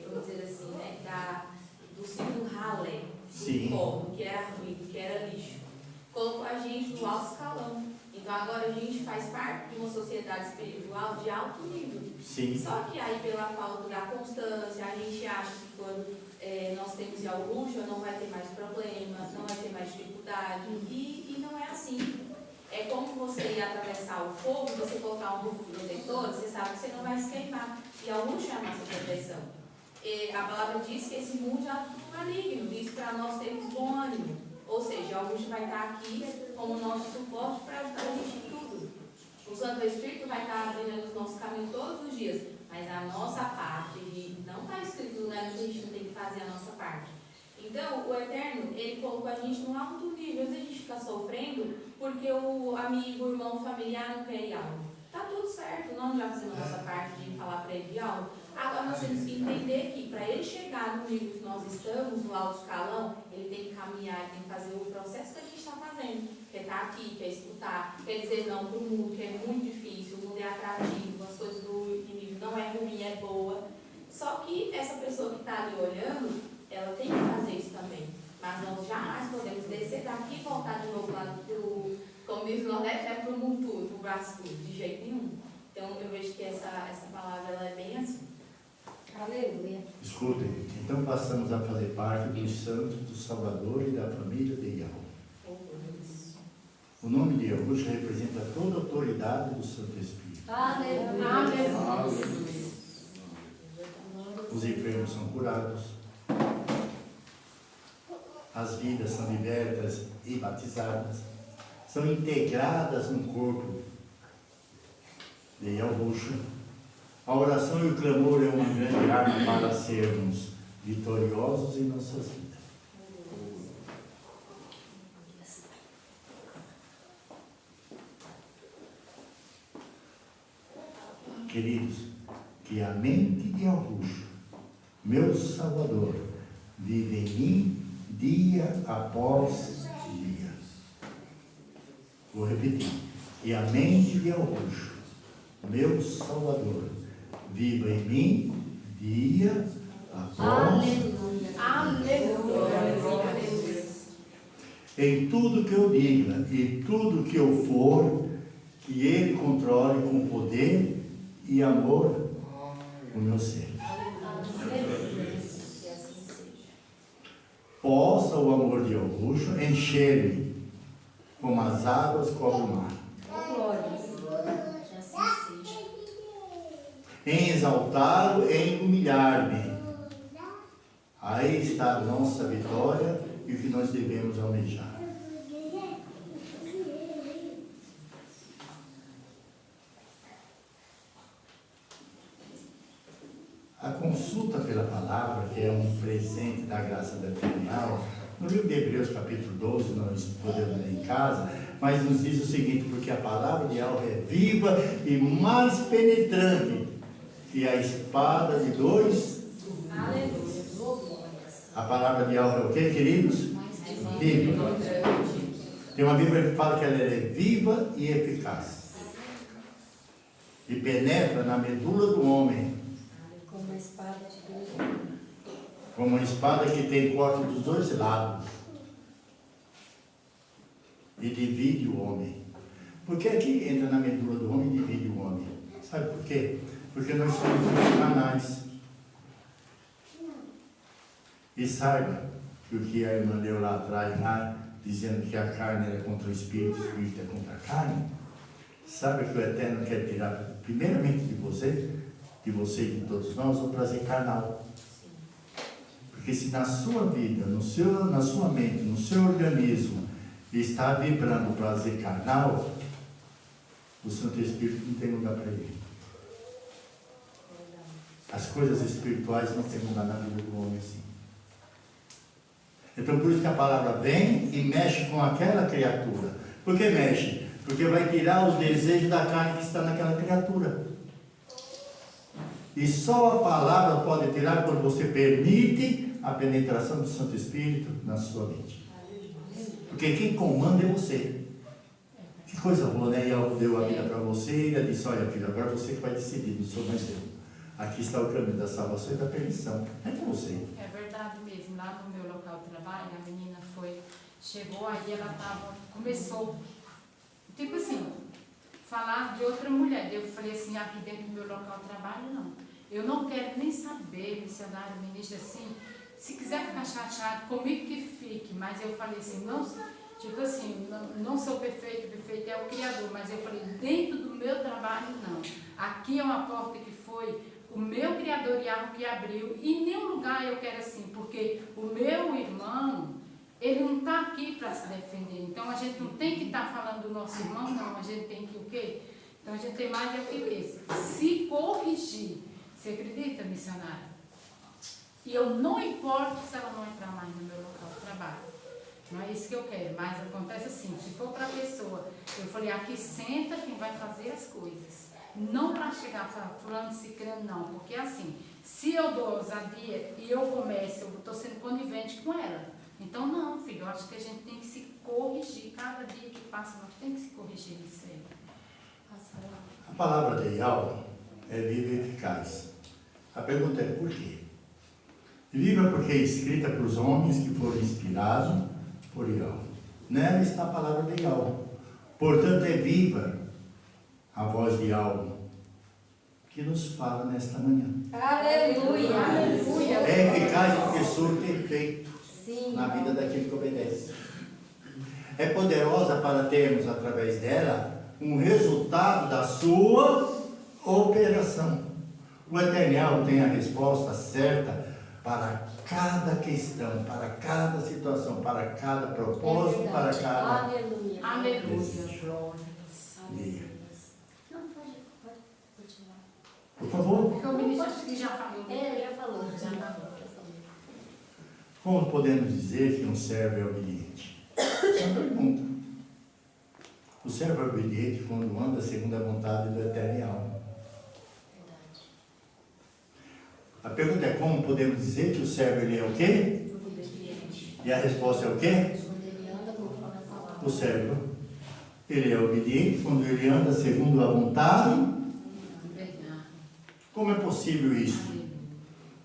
vamos dizer assim, né, do ciclo ralé, do pó, do que era ruim, do que era lixo. Colocou a gente no alto escalão. Então agora a gente faz parte de uma sociedade espiritual de alto nível.
Sim.
Só que aí pela falta da constância, a gente acha que quando nós temos já o luxo, não vai ter mais problemas, não vai ter mais dificuldade. E não é assim. É como você ir atravessar o fogo, você colocar um rufo protetor, você sabe que você não vai se queimar. E o luxo é a nossa proteção. A palavra diz que esse mundo é maligno, diz para nós termos bom ânimo. Ou seja, o luxo vai estar aqui como nosso suporte para ajudar a gente em tudo. O Santo Espírito vai estar abrindo os nossos caminhos todos os dias. Mas a nossa parte, não está escrito, né, que a gente não tem que fazer a nossa parte. Então, o Eterno, ele colocou a gente num alto nível. Às vezes a gente fica sofrendo porque o amigo, o irmão, o familiar não quer ir algo. Está tudo certo, nós já fazemos a nossa parte de falar para ele de algo. Agora nós temos que entender que para ele chegar no nível que nós estamos, no alto escalão, ele tem que caminhar, ele tem que fazer o processo que a gente está fazendo. Quer estar aqui, quer escutar, quer dizer não para o mundo, que é muito difícil, o mundo é atrativo, as coisas do inimigo não é ruim, é boa. Só que essa pessoa que está ali olhando, ela tem que fazer isso também. Mas nós jamais podemos descer daqui e voltar de novo lá pro, como diz o Nordeste, é para o mundo tudo, para o braço tudo, de jeito nenhum. Então eu vejo que essa palavra ela é bem assim.
Aleluia.
Escutem, então passamos a fazer parte dos santos do Salvador e da família de Yahweh. O nome de Yahweh representa toda a autoridade do Santo Espírito.
Aleluia.
Os enfermos são curados, as vidas são libertas e batizadas, são integradas no corpo de Yahweh. A oração e o clamor é uma grande arma para sermos vitoriosos em nossas vidas. Queridos, que a mente de Augusto, meu Salvador, vive em mim dia após dia. Vou repetir. E a mente de Augusto, meu Salvador, viva em mim dia após dia. Em tudo que eu diga e tudo que eu for, que Ele controle com poder e amor o meu ser. Possa o amor de Augusto encher-me como as águas cobrem o mar. Em exaltá-lo, em humilhar-me. Aí está a nossa vitória e o que nós devemos almejar. A consulta pela palavra, que é um presente da graça maternal, no livro de Hebreus, capítulo 12, nós podemos ler em casa, mas nos diz o seguinte: porque a palavra de Yahweh é viva e mais penetrante que a espada de dois. A palavra de Yahweh é o que, queridos? Viva. Tem uma Bíblia que fala que ela é viva e eficaz. E penetra na medula do homem.
Como uma espada de Deus.
Como uma espada que tem corte dos dois lados. E divide o homem. Por que que entra na medula do homem e divide o homem? Sabe por quê? Porque nós somos carnais. E saiba que o que a irmã leu lá atrás, lá, dizendo que a carne era contra o espírito é contra a carne. Sabe que o Eterno quer tirar, primeiramente de você e de todos nós, o prazer carnal. Porque se na sua vida, na sua mente, no seu organismo, está vibrando o prazer carnal, o Santo Espírito não tem lugar para ele. As coisas espirituais não têm lugar na vida do homem assim. Então por isso que a palavra vem e mexe com aquela criatura. Por que mexe? Porque vai tirar os desejos da carne que está naquela criatura. E só a palavra pode tirar quando você permite a penetração do Santo Espírito na sua mente. Porque quem comanda é você. Que coisa boa, né? E algo deu a vida para você e ele disse, olha filho, agora você que vai decidir, não sou mais eu. Aqui está o caminho da salvação e da perdição. É com você.
É verdade mesmo. Lá no meu local de trabalho, a menina chegou aí, começou, tipo assim, falar de outra mulher. Eu falei assim, aqui dentro do meu local de trabalho, não. Eu não quero nem saber, missionário, ministro, assim, se quiser ficar chateado, comigo que fique. Mas eu falei assim, não, tipo assim, não sou perfeito é o Criador. Mas eu falei, dentro do meu trabalho, não. Aqui é uma porta que foi o meu Criador e algo que abriu. E em nenhum lugar eu quero assim, porque o meu irmão, ele não está aqui para se defender. Então a gente não tem que estar falando do nosso irmão, não. A gente tem que o quê? Então a gente tem mais o que se corrigir. Você acredita, missionário? E eu não importo se ela não entrar mais no meu local de trabalho. Não é isso que eu quero. Mas acontece assim, se for para a pessoa, eu falei, aqui senta quem vai fazer as coisas. Não para chegar falando se crendo, não. Porque assim, se eu dou ousadia e eu começo, eu estou sendo conivente com ela. Então não, filho, eu acho que a gente tem que se corrigir. Cada dia que passa, nós temos que se corrigir isso aí.
A palavra de Yahweh é viva e eficaz. A pergunta é por quê? Viva porque é escrita para os homens que foram inspirados por Yahweh. Nela está a palavra de Yahweh. Portanto, é viva a voz de Yahweh que nos fala nesta manhã.
Aleluia! Aleluia!
É eficaz porque surte efeito
Sim.
na vida daquele que obedece. É poderosa para termos, através dela, um resultado da sua operação. O Eterno tem a resposta certa para cada questão, para cada situação, para cada propósito, para cada...
Aleluia.
Aleluia.
Diga.
Não, pode continuar.
Por favor.
Porque o ministro acho que já falou.
Já falou.
Como podemos dizer que um servo é obediente? Essa é uma pergunta. O servo é obediente quando anda segundo a vontade do Eterno. A pergunta é como podemos dizer que o servo ele é o quê? E a resposta é o quê? O servo, ele é obediente quando ele anda segundo a vontade. Como é possível isso?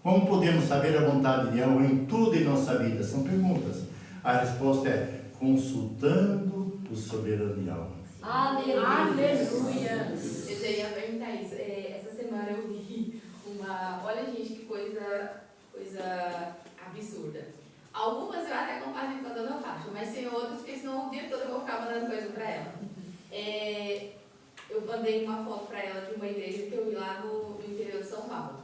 Como podemos saber a vontade de Yahweh em tudo em nossa vida? São perguntas. A resposta é consultando o soberano Yahweh.
Aleluia!
Eu já ia perguntar isso. Essa semana eu vi olha, gente, que coisa absurda. Algumas eu até compartilho com a dona Fátima, mas tem outras que senão o dia todo eu vou ficar mandando coisa para ela. Eu mandei uma foto para ela de uma igreja que eu vi lá no interior de São Paulo.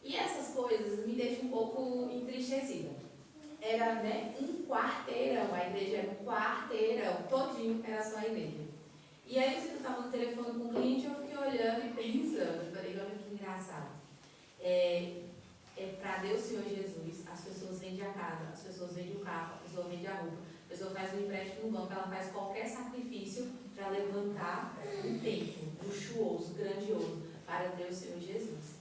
E essas coisas me deixam um pouco entristecida. Era, né, um quarteirão, a igreja era um quarteirão, todinho era só a igreja. E aí eu estava no telefone com o cliente e eu fiquei olhando e pensando, eu falei, olha que engraçado. Para Deus Senhor Jesus, as pessoas vendem a casa, as pessoas vendem o carro, a pessoa vende a roupa, a pessoa faz um empréstimo no banco, ela faz qualquer sacrifício para levantar um templo luxuoso, grandioso, para Deus Senhor Jesus.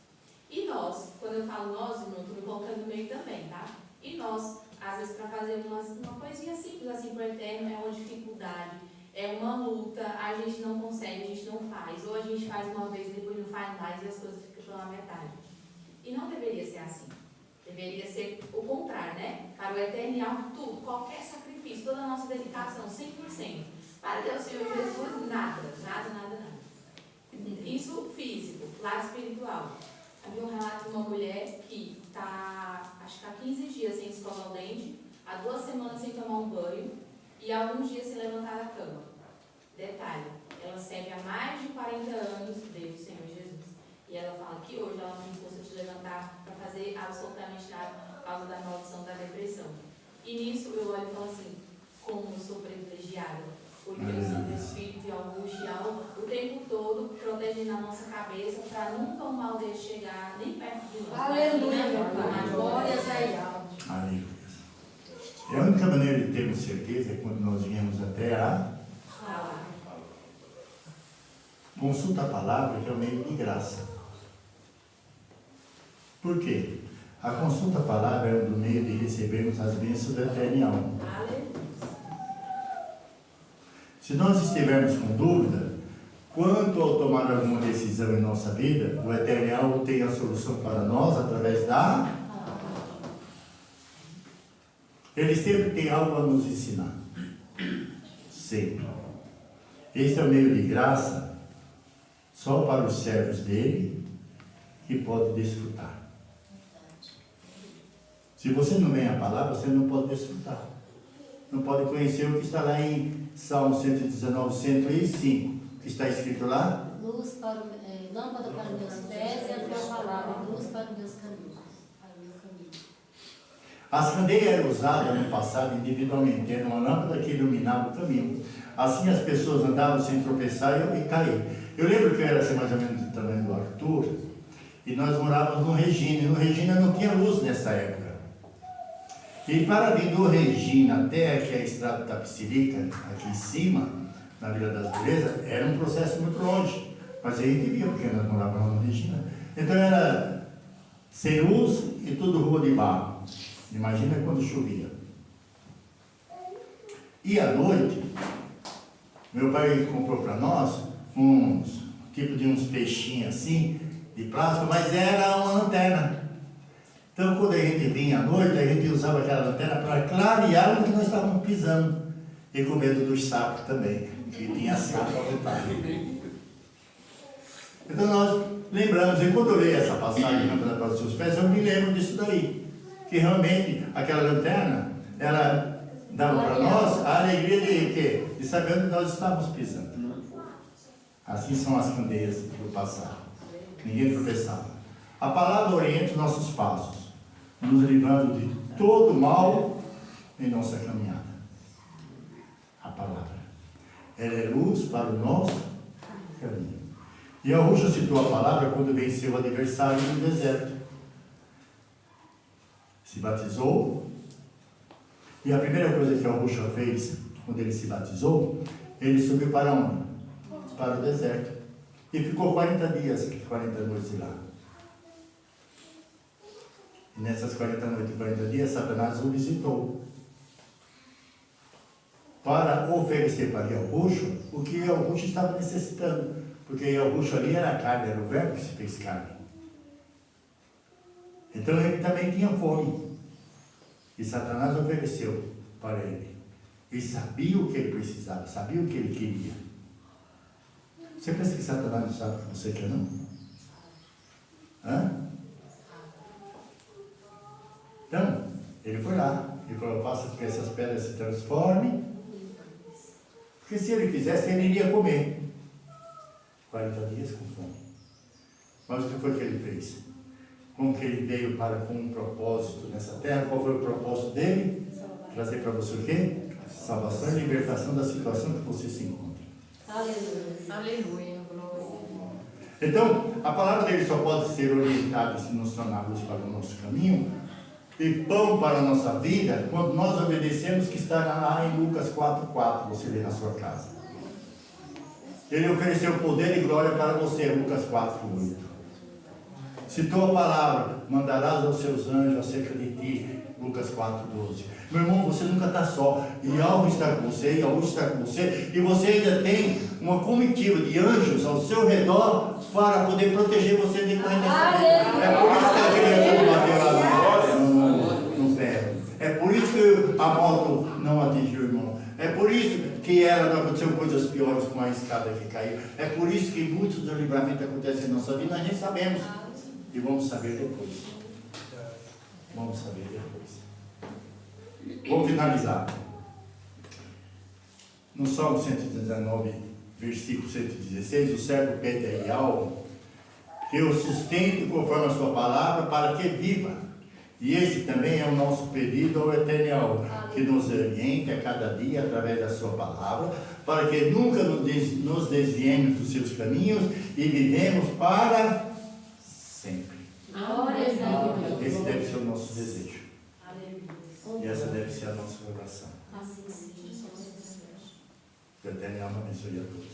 E nós, quando eu falo nós, irmão, estou me colocando no meio também, tá? E nós, às vezes para fazer uma coisinha simples assim para o Eterno é uma dificuldade, é uma luta, a gente não consegue, a gente não faz, ou a gente faz uma vez e depois não faz mais e as coisas ficam pela metade. E não deveria ser assim. Deveria ser o contrário, né? Para o Eterno e algo tudo, qualquer sacrifício, toda a nossa dedicação, 100%. Para Deus, Senhor Jesus, nada. Isso físico, lado espiritual. Havia um relato de uma mulher que está, acho que há 15 dias sem escovar o dente, há 2 semanas sem tomar um banho e há alguns dias sem levantar da cama. Detalhe, ela serve há mais de 40 anos Deus, Senhor Jesus. E ela fala que hoje ela não tem força de levantar para fazer absolutamente nada por causa da maldição da depressão. E nisso eu olho e falo assim, como eu sou privilegiada. Porque o Santo Espírito e Angústia o tempo todo protegendo a nossa cabeça para nunca o mal dele chegar nem perto de nós.
Aleluia, Pai. Glórias a Ele.
Aleluia. E a única maneira de termos certeza é quando nós viemos até a consulta a palavra, que é o meio de graça. Por quê? A consulta à palavra é um meio de recebermos as bênçãos da eterna alma. Se nós estivermos com dúvida, quanto ao tomar alguma decisão em nossa vida, o eterno tem a solução para nós através da... Ele sempre tem algo a nos ensinar. Sempre. Esse é o meio de graça só para os servos dele que pode desfrutar. Se você não vem à palavra, você não pode desfrutar. Não pode conhecer o que está lá em Salmo 119, 105, que está escrito lá.
Luz para, lâmpada para meus pés e a tua palavra, luz para meus caminhos. Para o meu caminho.
As candeias eram usadas no passado individualmente, era uma lâmpada que iluminava o caminho. Assim as pessoas andavam sem tropeçar e cair. Eu lembro que eu era assim, mais ou menos do tamanho do Arthur, e nós morávamos no Regina, e no Regina não tinha luz nessa época. E para vir do Regina até aqui a estrada da Tapicirica, aqui em cima, na Vila das Belezas, era um processo muito longe. Mas a gente via, porque nós morávamos no Regina. Então era sem luz e tudo rua de barro. Imagina quando chovia. E à noite, meu pai comprou para nós tipo de uns peixinhos assim, de plástico, mas era uma lanterna. Então, quando a gente vinha à noite, a gente usava aquela lanterna para clarear onde nós estávamos pisando. E com medo dos sapos também, que tinha sapo à vontade. Então, nós lembramos, e quando eu leio essa passagem, Lâmpada para os seus pés, eu me lembro disso daí. Que realmente, aquela lanterna, ela dava para nós a alegria de quê? De saber onde nós estávamos pisando. Assim são as candeias do passado. Ninguém tropeçava. A palavra orienta os nossos passos, nos livrando de todo mal em nossa caminhada. A palavra. Ela é luz para o nosso caminho. E Arrucho citou a palavra quando venceu o adversário no deserto. Se batizou. E a primeira coisa que Arrucho fez quando ele se batizou, ele subiu para onde? Para o deserto. E ficou 40 dias, 40 noites lá. E nessas 40 noites e 40 dias, Satanás o visitou. Para oferecer para Arrucho o que Arrucho estava necessitando. Porque Arrucho ali era a carne, era o verbo que se fez carne. Então ele também tinha fome. E Satanás ofereceu para ele. Ele sabia o que ele precisava, sabia o que ele queria. Você pensa que Satanás não sabe o que você quer, não? Hã? Então, ele foi lá. Ele falou, faça com que essas pedras se transformem. Porque se ele fizesse, ele iria comer. 40 dias com fome. Mas o que foi que ele fez? Como que ele veio com um propósito nessa terra? Qual foi o propósito dele? Trazer para você o quê? Salvação e libertação da situação que você se encontra.
Aleluia.
Aleluia, glória.
Então, a palavra dele só pode ser orientada se nos tornar luz para o nosso caminho e pão para a nossa vida quando nós obedecemos, que está lá em Lucas 4,4, você lê na sua casa. Ele ofereceu poder e glória para você, Lucas 4,8. Citou a palavra, mandarás aos seus anjos acerca de ti, Lucas 4,12. Meu irmão, você nunca está só. E algo está com você, e algo está com você. E você ainda tem uma comitiva de anjos ao seu redor para poder proteger você decorrente dessa vida. É por isso que a criança não bateu lá no ferro. É por isso que a moto não atingiu o irmão. É por isso que ela não aconteceu coisas piores com a escada que caiu. É por isso que muitos do livramento acontecem em nossa vida, nós nem sabemos. E vamos saber depois. Vamos saber depois. Vou finalizar. No Salmo 119, versículo 116, o servo pede a Yahweh que eu sustente conforme a sua palavra para que viva. E esse também é o nosso pedido ao Eterno Yahweh, que nos oriente a cada dia através da sua palavra, para que nunca nos desviemos dos seus caminhos e vivemos para sempre. Esse deve ser o nosso desejo. E essa deve ser a nossa oração. Que o Eterno abençoe a todos.